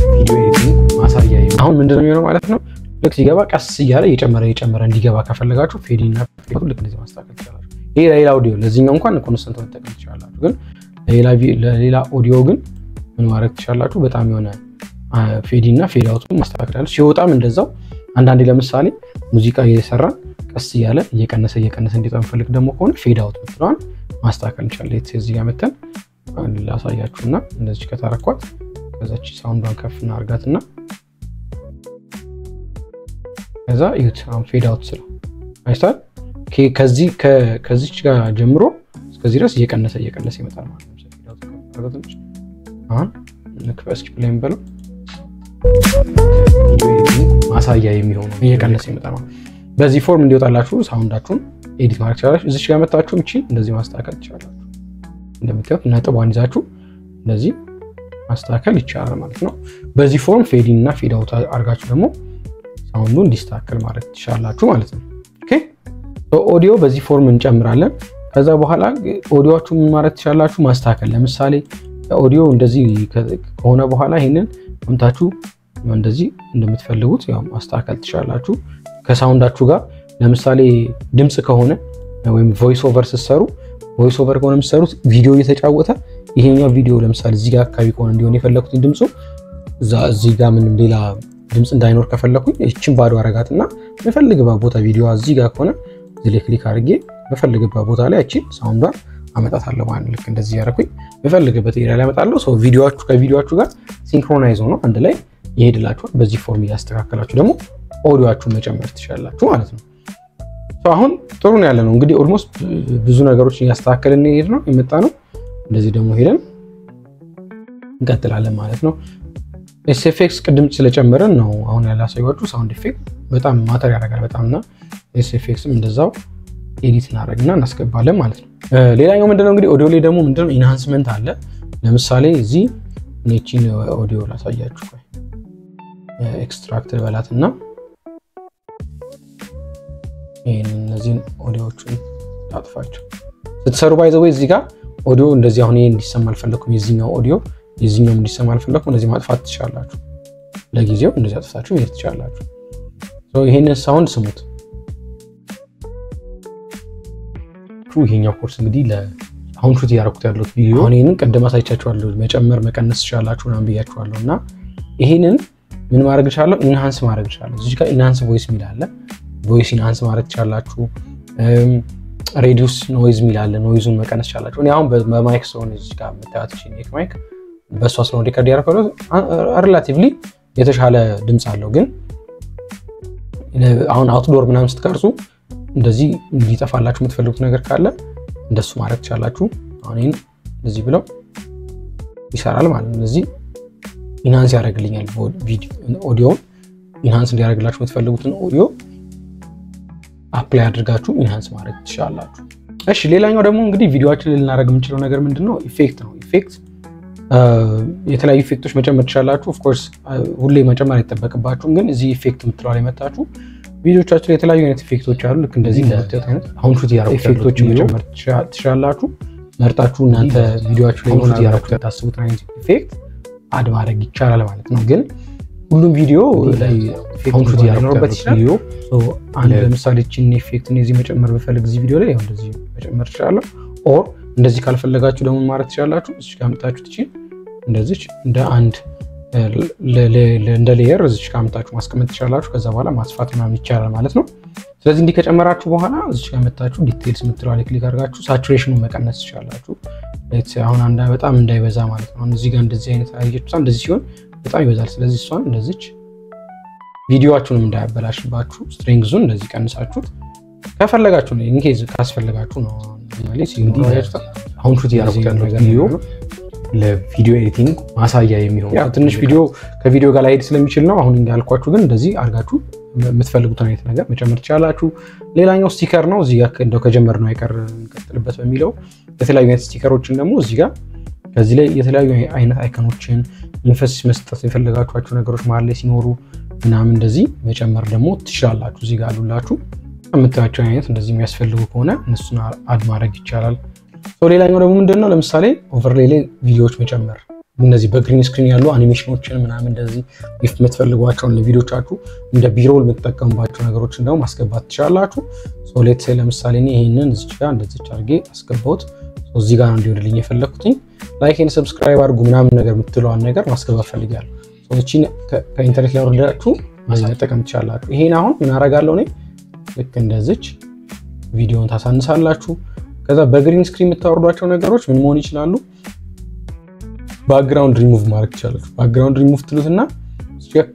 ኤዲቲንግ ማሳያ አሁን ምንድነው የሚሆነው ማለት ነው። ልክ ሲገባ ቀስ እያለ እየጨመረ እንዲገባ ከፈለጋችሁ ፌዲንግ እና ፌድ ልክ እንደዚህ ማስተካከል ትችላላችሁ። ይሄ ሌላ ኦዲዮ ለዚህኛው እንኳን ኮንስተንት መጠቀም ትችላላችሁ። ግን ለሌላ ኦዲዮ ግን ምን ማድረግ ትችላላችሁ? በጣም የሆነ ፌዲንግ እና ፌድ አውቱን ማስተካከል ሲወጣም እንደዛው አንዳንዴ ለምሳሌ ሙዚቃ እየሰራን ቀስ እያለ እየቀነሰ እንዲጠም ፈልግ ደግሞ ከሆነ ፌድ አውት ብትሏን ማስተካከል እንችላለን። እዚህ ጋር መተን ላሳያችሁና እንደዚህ ከተረኳት ከዛች ሳውንዷን ከፍ እናርጋትና ከዛ ይሁት አሁን ፌድ አውት ስለው አይስታል ከዚች ጋር ጀምሮ እስከዚህ ድረስ እየቀነሰ ይመጣል ማለት ነው። ፌድ አውት ከፈለጋችሁ አሁን ለክፈስ ፕሌን በለው ማሳያ የሚሆነው እየቀነሰ ይመጣል ማለት ነው። በዚህ ፎርም እንዲወጣላችሁ ሳውንዳችሁን ኤዲት ማድረግ ትችላላችሁ። እዚህ ጋር መጣችሁ እቺ እንደዚህ ማስተካከል ትችላላችሁ። እንደምታዩት ነጥቧን ይዛችሁ እንደዚህ ማስተካከል ይቻላል ማለት ነው። በዚህ ፎርም ፌዲንግ እና ፌድ አውት አድርጋችሁ ደግሞ ሳውንዱ እንዲስተካከል ማድረግ ትችላላችሁ ማለት ነው። ኦኬ ኦዲዮ በዚህ ፎርም እንጨምራለን። ከዛ በኋላ ኦዲዮአችሁ ምን ማድረግ ትችላላችሁ? ማስተካከል ለምሳሌ ኦዲዮ እንደዚህ ከሆነ በኋላ ይሄንን አምታችሁ እንደዚህ እንደምትፈልጉት ያው ማስተካከል ትችላላችሁ ከሳውንዳችሁ ጋር። ለምሳሌ ድምጽ ከሆነ ወይም ቮይስ ኦቨር ስትሰሩ ቮይስ ኦቨር ከሆነ የምትሰሩት ቪዲዮ እየተጫወተ ይሄኛው ቪዲዮ ለምሳሌ እዚህ ጋር አካባቢ ከሆነ እንዲሆን የፈለኩት ድምጹ እዚህ ጋር ምንም ሌላ ድምጽ እንዳይኖር ከፈለኩኝ እቺን ባዶ አረጋትና በፈልግበት ቦታ ቪዲዮ እዚህ ጋር ከሆነ እዚህ ላይ ክሊክ አድርጌ በፈልግበት ቦታ ላይ እቺ ሳውንዷን አመጣታለሁ ማለት ልክ እንደዚህ ያረኩኝ በፈልግበት ኤሪያ ላይ አመጣለሁ። ሶ ቪዲዮአችሁ ከቪዲዮአችሁ ጋር ሲንክሮናይዝ ሆኖ አንድ ላይ ይሄድላችኋል። በዚህ ፎርም ያስተካከላችሁ ደግሞ ኦዲዮአችሁን መጨመር ትችላላችሁ ማለት ነው። ሶ አሁን ጥሩ ነው ያለ ነው እንግዲህ ኦልሞስት ብዙ ነገሮችን ያስተካከልን ይሄድ ነው የመጣ ነው። እንደዚህ ደግሞ ሄደን እንቀጥላለን ማለት ነው። ኤስኤፍኤክስ ቅድም ስለጨመረን ነው አሁን ያላሳየኋችሁ። ሳውንድ ኢፌክት በጣም ማተር ያደርጋል በጣምና ኤስኤፍኤክስም እንደዛው ኤዲት እናደርግና እናስገባለን ማለት ነው። ሌላኛው ምንድነው እንግዲህ ኦዲዮ ላይ ደግሞ ምንድነው ኢንሃንስመንት አለ። ለምሳሌ እዚህ እቺን ኦዲዮ ላሳያችሁ ቆይ ኤክስትራክት በላትና እነዚህን ኦዲዮዎችን ታጥፋቸው ስትሰሩ ባይ ዘ ወይ እዚህ ጋር ኦዲዮ እንደዚህ አሁን ይሄን እንዲሰማ አልፈለኩም። የዚህኛው ኦዲዮ የዚህኛው እንዲሰማ አልፈለኩም። እንደዚህ ማጥፋት ትችላላችሁ። ለጊዜው እንደዚህ አጥፋታችሁ መሄድ ትችላላችሁ። ሶ ይሄንን ሳውንድ ስሙት። ይሄኛው ኮርስ እንግዲህ ለአሁን ሹት ያደረኩት ያለው ቪዲዮ አሁን ይሄንን ቀደም አሳይቻችኋለሁ። መጨመር መቀነስ ትችላላችሁ ምናምን ብያችኋለሁና ይሄንን ምን ማድረግ ይችላል? ኢንሃንስ ማድረግ ይችላል። እዚህ ጋር ኢንሃንስ ቮይስ ሚል አለ። ቮይስ ኢንሃንስ ማድረግ ትችላላችሁ። ሬዲዩስ ኖይዝ ሚል አለ። ኖይዙን መቀነስ ትችላላችሁ። እኔ አሁን በማይክ ሶን እዚህ ጋር መታየት ይችላል። ማይክ በሷ ስለሆነ ሪከርድ ያደረኩት ሪላቲቭሊ የተሻለ ድምጽ አለው። ግን አሁን አውትዶር ምናምን ስትቀርጹ እንደዚህ እንዲጠፋላችሁ የምትፈልጉት ነገር ካለ እንደሱ ማድረግ ትችላላችሁ። አሁን ይሄን እንደዚህ ብለው ይሰራል ማለት ነው። እዚህ ኢንሃንስ ያደርግልኛል ቪዲዮ ኦዲዮን ኢንሃንስ እንዲያደርግላችሁ የምትፈልጉትን ኦዲዮ አፕላይ አድርጋችሁ ኢንሃንስ ማድረግ ትችላላችሁ። እሺ ሌላኛው ደግሞ እንግዲህ ቪዲዮአችን ላይ ልናደርግ የምንችለው ነገር ምንድነው? ኢፌክት ነው። ኢፌክት የተለያዩ ኢፌክቶች መጨመር ትችላላችሁ። ኦፍ ኮርስ ሁሌ መጨመር አይጠበቅባችሁም። ግን እዚህ ኢፌክት የምትለው ላይ መጣችሁ ቪዲዮቻችሁ ላይ የተለያዩ አይነት ኢፌክቶች አሉ። ልክ እንደዚህ እንደምታዩት አይነት አሁን ሹት ያደረኩት ኢፌክቶችን መጨመር ትችላላችሁ። መርጣችሁ እናንተ ቪዲዮአችሁ ላይ ሹት ያደረኩት ታስቡት አይነት ኢፌክት አድ ማድረግ ይቻላል ማለት ነው። ግን ሁሉም ቪዲዮ ላይ አሁን ሹት ያደረኩት ቪዲዮ አንድ ለምሳሌ እቺን ኢፌክት እዚህ መጨመር በፈልግ እዚህ ቪዲዮ ላይ እንደዚህ መጨመር ትችላላችሁ። ኦር እንደዚህ ካልፈለጋችሁ ደግሞ ማድረግ ትችላላችሁ። እዚህ ጋር መጣችሁ ትቺ እንደዚህ እንደ አንድ እንደ ሌየር እዚህ ጋር መጣችሁ ማስቀመጥ ትችላላችሁ። ከዛ በኋላ ማስፋት ምናምን ይቻላል ማለት ነው። ስለዚህ እንዲህ ከጨመራችሁ በኋላ እዚህ ጋር መጣችሁ ዲቴይልስ የምትለው ላይ ክሊክ አድርጋችሁ ሳቹሬሽኑን መቀነስ ትችላላችሁ። አሁን አንዳ በጣም እንዳይበዛ ማለት ነው። እዚህ ጋር እንደዚህ አይነት አየችሁታ እንደዚህ ሲሆን በጣም ይበዛል። ስለዚህ እሷን እንደዚህ ቪዲዮአችሁንም እንዳያበላሽባችሁ ስትሪንግዙን እንደዚህ ቀንሳችሁት ከፈለጋችሁ ነው ኢንኬዝ ካስፈልጋችሁ ነው ማለት ሲንዲያችሁ አሁን ሹት ያደረኩት ቪዲዮ ለቪዲዮ ኤዲቲንግ ማሳያ የሚሆን ትንሽ ቪዲዮ ከቪዲዮ ጋር ላይሄድ ስለሚችል ነው። አሁን እንዳልኳችሁ ግን እንደዚህ አድርጋችሁ የምትፈልጉት አይነት ነገር መጨመር ትችላላችሁ። ሌላኛው ስቲከር ነው። እዚህ ጋር እንደው ከጀመር ነው አይቀር እንቀጥልበት በሚለው የተለያዩ አይነት ስቲከሮችን ደግሞ እዚህ ጋር ከዚህ ላይ የተለያዩ አይነት አይኮኖችን ኢንፈሲስ መስጠት የፈለጋችኋቸው ነገሮች ማለት ላይ ሲኖሩ ምናምን እንደዚህ መጨመር ደግሞ ትችላላችሁ። እዚህ ጋር አሉላችሁ የምታዩቸው አይነት እንደዚህ የሚያስፈልጉ ከሆነ እነሱን አድ ማድረግ ይቻላል። ሌላኛው ደግሞ ምንድነው ለምሳሌ ኦቨርሌይ ላይ ቪዲዮዎች መጨመር እነዚህ በግሪን ስክሪን ያሉ አኒሜሽኖችን ምናምን እንደዚህ if የምትፈልጓቸውን ለቪዲዮቻችሁ እንደ ቢሮል የምትጠቀሙባቸው ነገሮችን ደግሞ ማስገባት ትችላላችሁ። ሌትስ ሴይ ለምሳሌ እኔ ይሄንን እዚህ ጋር እንደዚህ አድርጌ አስገባሁት። እዚህ ጋር እንዲወድልኝ የፈለኩትኝ ላይክ ኤንድ ሰብስክራይብ አድርጉ ምናምን ነገር የምትለዋን ነገር ማስገባት ፈልጋለሁ። እቺን ከኢንተርኔት ላይ ወርዳችሁ መጠቀም ትችላላችሁ። ይሄን አሁን ምን አደርጋለሁ እኔ ልክ እንደዚህ ቪዲዮን ታሳንሳላችሁ። ከዛ በግሪን ስክሪን የምታወርዷቸው ነገሮች ምን መሆን ይችላሉ? ባክግራውንድ ሪሙቭ ማድረግ ይችላል። ባክግራውንድ ሪሙቭ ትሉትና ቼክ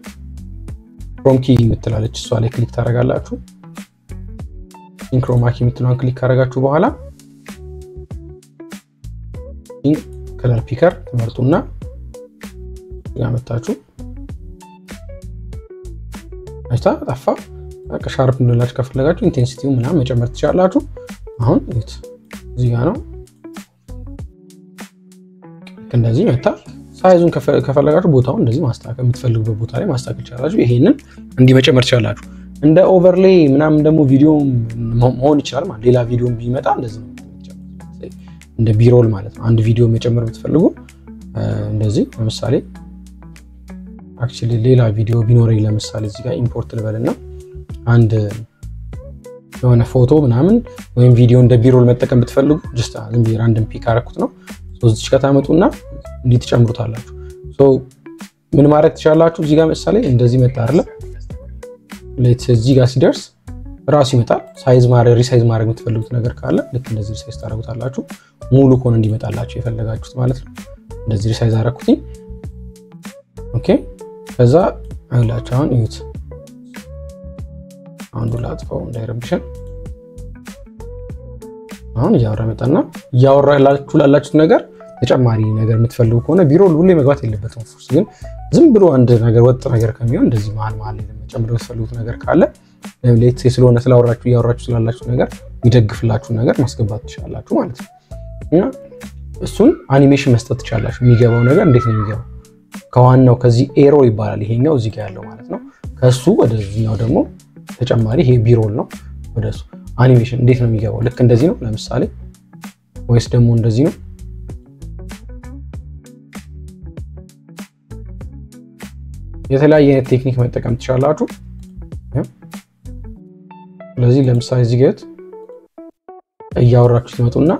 ፍሮም ኪ የምትላለች እሷ ላይ ክሊክ ታደርጋላችሁ። ኢንክሮማ ኪ የምትለውን ክሊክ ካደረጋችሁ በኋላ ከለር ፒከር ትመርጡና ያመጣችሁ አይታ ጠፋ። በቃ ሻርፕ እንድላችሁ ከፈለጋችሁ ኢንቴንሲቲው ምናምን መጨመር ትችላላችሁ። አሁን እዚህ ጋር ነው እንደዚህ መጣ። ሳይዙን ከፈለጋችሁ ቦታውን እንደዚህ ማስተካከል የምትፈልጉበት ቦታ ላይ ማስተካከል ትችላላችሁ። ይሄንን እንዲህ መጨመር ትችላላችሁ። እንደ ኦቨርሌይ ምናምን ደግሞ ቪዲዮ መሆን ይችላል ማለት ሌላ ቪዲዮም ቢመጣ እንደዚህ ነው እንደ ቢሮል ማለት ነው። አንድ ቪዲዮ መጨመር ብትፈልጉ እንደዚህ ለምሳሌ አክቹሊ ሌላ ቪዲዮ ቢኖረኝ ለምሳሌ እዚህ ጋር ኢምፖርት ልበልና አንድ የሆነ ፎቶ ምናምን ወይም ቪዲዮ እንደ ቢሮል መጠቀም ብትፈልጉ ጀስት ዝም ብዬ ራንደም ፒክ አደረኩት ነው። እዚች ጋር ታመጡና እንዲህ ትጨምሩታላችሁ። ሶ ምን ማድረግ ትችላላችሁ? እዚህ ጋር ምሳሌ እንደዚህ መጣ አይደል? ሌትስ እዚህ ጋር ሲደርስ ራሱ ይመጣል። ሳይዝ ማድረግ ሪሳይዝ ማድረግ የምትፈልጉት ነገር ካለ ልክ እንደዚህ ሪሳይዝ ታደርጉታላችሁ። ሙሉ ኮን እንዲመጣላችሁ የፈለጋችሁት ማለት ነው። እንደዚህ ሪሳይዝ አደረኩትኝ። ኦኬ ከዛ አይላችሁ አሁን እዩት። አንዱ ላጥፋው እንዳይረብሽን። አሁን እያወራ መጣና እያወራ ላላችሁት ነገር ተጨማሪ ነገር የምትፈልጉ ከሆነ ቢሮ ሁሌ መግባት የለበትም። ፎርስ ግን ዝም ብሎ አንድ ነገር ወጥ ነገር ከሚሆን እንደዚህ መሃል ላይ ለመጨመር የምትፈልጉት ነገር ካለ ሌትስ ስለሆነ ስላወራችሁ እያወራችሁ ስላላችሁ ነገር ይደግፍላችሁ ነገር ማስገባት ትችላላችሁ ማለት ነው። እና እሱን አኒሜሽን መስጠት ትችላላችሁ። የሚገባው ነገር እንዴት ነው የሚገባው? ከዋናው ከዚህ ኤሮ ይባላል ይሄኛው እዚህ ጋር ያለው ማለት ነው። ከሱ ወደዚህኛው ደግሞ ተጨማሪ ይሄ ቢሮል ነው። ወደሱ አኒሜሽን እንዴት ነው የሚገባው? ልክ እንደዚህ ነው ለምሳሌ፣ ወይስ ደግሞ እንደዚህ ነው? የተለያየ አይነት ቴክኒክ መጠቀም ትችላላችሁ። ስለዚህ ለምሳሌ እዚህ ጋር እያወራችሁ ትመጡና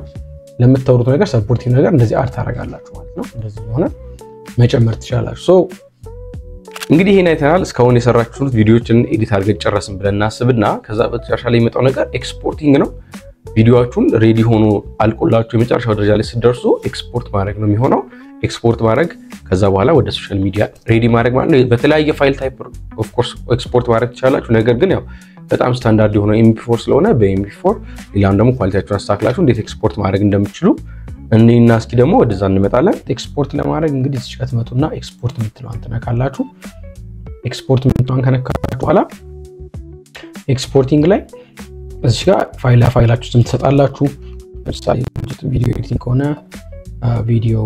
ለምታወሩት ነገር ሰፖርቲቭ ነገር እንደዚህ አርት ታደርጋላችሁ ማለት ነው። እንደዚህ ሆነ መጨመር ትችላላችሁ። ሶ እንግዲህ ይሄን አይተናል። እስካሁን የሰራችሁት ቪዲዮዎችን ኤዲት አድርገን ጨረስን ብለን እናስብና ከዛ በተጨረሻ ላይ የመጣው ነገር ኤክስፖርቲንግ ነው። ቪዲዮአችሁን ሬዲ ሆኖ አልቆላችሁ የመጨረሻው ደረጃ ላይ ሲደርሱ ኤክስፖርት ማድረግ ነው የሚሆነው። ኤክስፖርት ማድረግ ከዛ በኋላ ወደ ሶሻል ሚዲያ ሬዲ ማድረግ ማለት ነው። በተለያየ ፋይል ታይፕ ኦፍ ኮርስ ኤክስፖርት ማድረግ ትችላላችሁ። ነገር ግን ያው በጣም ስታንዳርድ የሆነው MP4 ስለሆነ በMP4 ሌላም ደግሞ ኳሊቲያችሁን አስተካክላችሁ እንዴት ኤክስፖርት ማድረግ እንደምትችሉ እኔና እስኪ ደግሞ ወደዛ እንመጣለን። ኤክስፖርት ለማድረግ እንግዲህ እዚህ ጋር ትመጡና ኤክስፖርት የምትለዋን ትነካላችሁ። ኤክስፖርት የምትለዋን ከነካችሁ በኋላ ኤክስፖርቲንግ ላይ እዚህ ጋር ፋይላችሁ ስም ትሰጣላችሁ። ለምሳሌ ቪዲዮ ኤዲቲንግ ከሆነ ቪዲዮ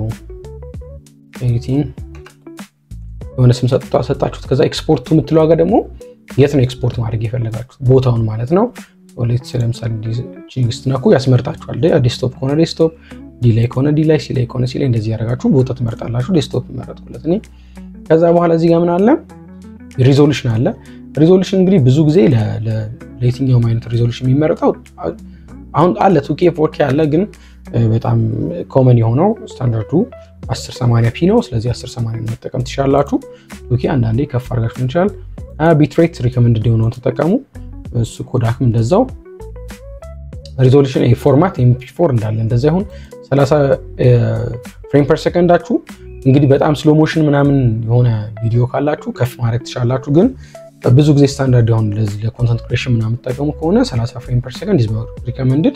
ኤዲቲንግ የሆነ ስም ሰጣችሁት። ከዛ ኤክስፖርቱ የምትለዋ ጋር ደግሞ የት ነው ኤክስፖርት ማድረግ የፈለጋችሁት ቦታውን ማለት ነው። ሌትስ ለምሳሌ ስትነኩ ያስመርጣችኋል። ዴስክቶፕ ከሆነ ዴስክቶፕ፣ ዲላይ ከሆነ ዲላይ፣ ሲላይ ከሆነ ሲላይ እንደዚህ ያደርጋችሁ ቦታ ትመርጣላችሁ። ዴስክቶፕ መረጥኩለት እኔ። ከዛ በኋላ እዚህ ጋር ምን አለ? ሪዞሉሽን አለ። ሪዞሉሽን እንግዲህ ብዙ ጊዜ ለየትኛው አይነት ሪዞሉሽን የሚመረጠው አሁን አለ 2K 4K አለ። ግን በጣም ኮመን የሆነው ስታንዳርዱ 1080p ነው። ስለዚህ 1080 መጠቀም ትችላላችሁ። 2K አንዳንዴ ከፍ አድርጋችሁ እንችላል። ቢትሬት ሪከመንድድ የሆነውን ተጠቀሙ። እሱ ኮዳክም እንደዛው ሪዞሉሽን ፎርማት MP4 እንዳለ እንደዛ ይሁን። 30 ፍሬም ፐር ሰከንዳችሁ እንግዲህ በጣም ስሎ ሞሽን ምናምን የሆነ ቪዲዮ ካላችሁ ከፍ ማድረግ ትችላላችሁ። ግን ብዙ ጊዜ ስታንዳርድ የሆነ ለዚህ ለኮንተንት ክሬሽን ምናምን ተጠቀሙ ከሆነ 30 ፍሬም ፐር ሰከንድ is recommended።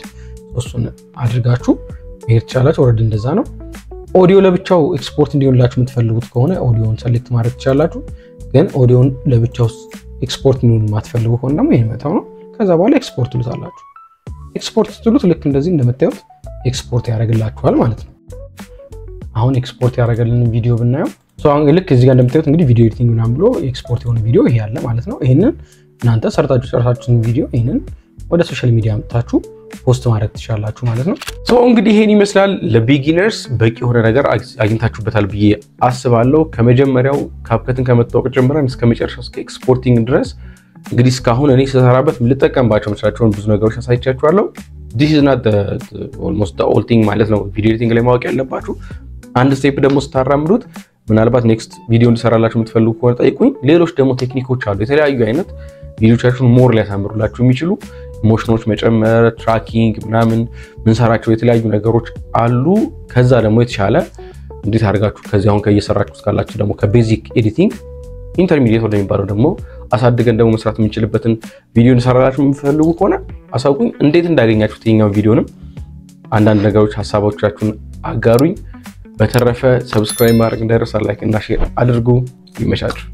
እሱን አድርጋችሁ መሄድ ትችላላችሁ። ኦሬዲ እንደዛ ነው። ኦዲዮ ለብቻው ኤክስፖርት እንዲሆንላችሁ የምትፈልጉት ከሆነ ኦዲዮን ሰሌክት ማድረግ ትችላላችሁ። ግን ኦዲዮን ለብቻው ኤክስፖርት እንዲሆን የማትፈልጉ ከሆነ ደግሞ ይሄን መታው ነው። ከዛ በኋላ ኤክስፖርት ትሉታላችሁ። ኤክስፖርት ትሉት ልክ እንደዚህ እንደምታዩት ኤክስፖርት ያደርግላችኋል ማለት ነው። አሁን ኤክስፖርት ያደርገልን ቪዲዮ ብናየው አሁን ልክ እዚህ ጋር እንደምታዩት እንግዲህ ቪዲዮ ኤዲቲንግ ምናምን ብሎ ኤክስፖርት የሆነ ቪዲዮ ይሄ ያለ ማለት ነው። ይሄንን እናንተ ሰርታችሁን ቪዲዮ ይሄንን ወደ ሶሻል ሚዲያ አምጥታችሁ ፖስት ማድረግ ትችላላችሁ ማለት ነው። እንግዲህ ይሄን ይመስላል። ለቢጊነርስ በቂ የሆነ ነገር አግኝታችሁበታል ብዬ አስባለሁ። ከመጀመሪያው ካፕከትን ከመታወቅ ጀምረን እስከ መጨረሻው እስከ ኤክስፖርቲንግ ድረስ እንግዲህ እስካሁን እኔ ስሰራበት ልጠቀምባቸው መስራቸውን ብዙ ነገሮች አሳይቻችኋለሁ። this is not almost the whole thing ማለት ነው። ቪዲዮ ኤዲቲንግ ላይ ማወቅ ያለባችሁ አንድ ስቴፕ ደግሞ ስታራምዱት ምናልባት ኔክስት ቪዲዮ እንድሰራላችሁ የምትፈልጉ ከሆነ ጠይቁኝ። ሌሎች ደግሞ ቴክኒኮች አሉ የተለያዩ አይነት ቪዲዮቻችሁን ሞር ሊያሳምሩላችሁ የሚችሉ ኢሞሽኖች መጨመር፣ ትራኪንግ ምናምን ምንሰራቸው የተለያዩ ነገሮች አሉ። ከዛ ደግሞ የተሻለ እንዴት አድርጋችሁ ከዚህ አሁን ከየሰራችሁ እስካላችሁ ደግሞ ከቤዚክ ኤዲቲንግ ኢንተርሚዲየት ወደሚባለው ደግሞ አሳድገን ደግሞ መስራት የምንችልበትን ቪዲዮ እንሰራላችሁ የምትፈልጉ ከሆነ አሳውቁኝ። እንዴት እንዳገኛችሁት የኛው ቪዲዮንም አንዳንድ ነገሮች ሐሳቦቻችሁን አጋሩኝ። በተረፈ ሰብስክራይብ ማድረግ እንዳይረሳ፣ ላይክ እና ሼር አድርጉ። ይመቻችሁ።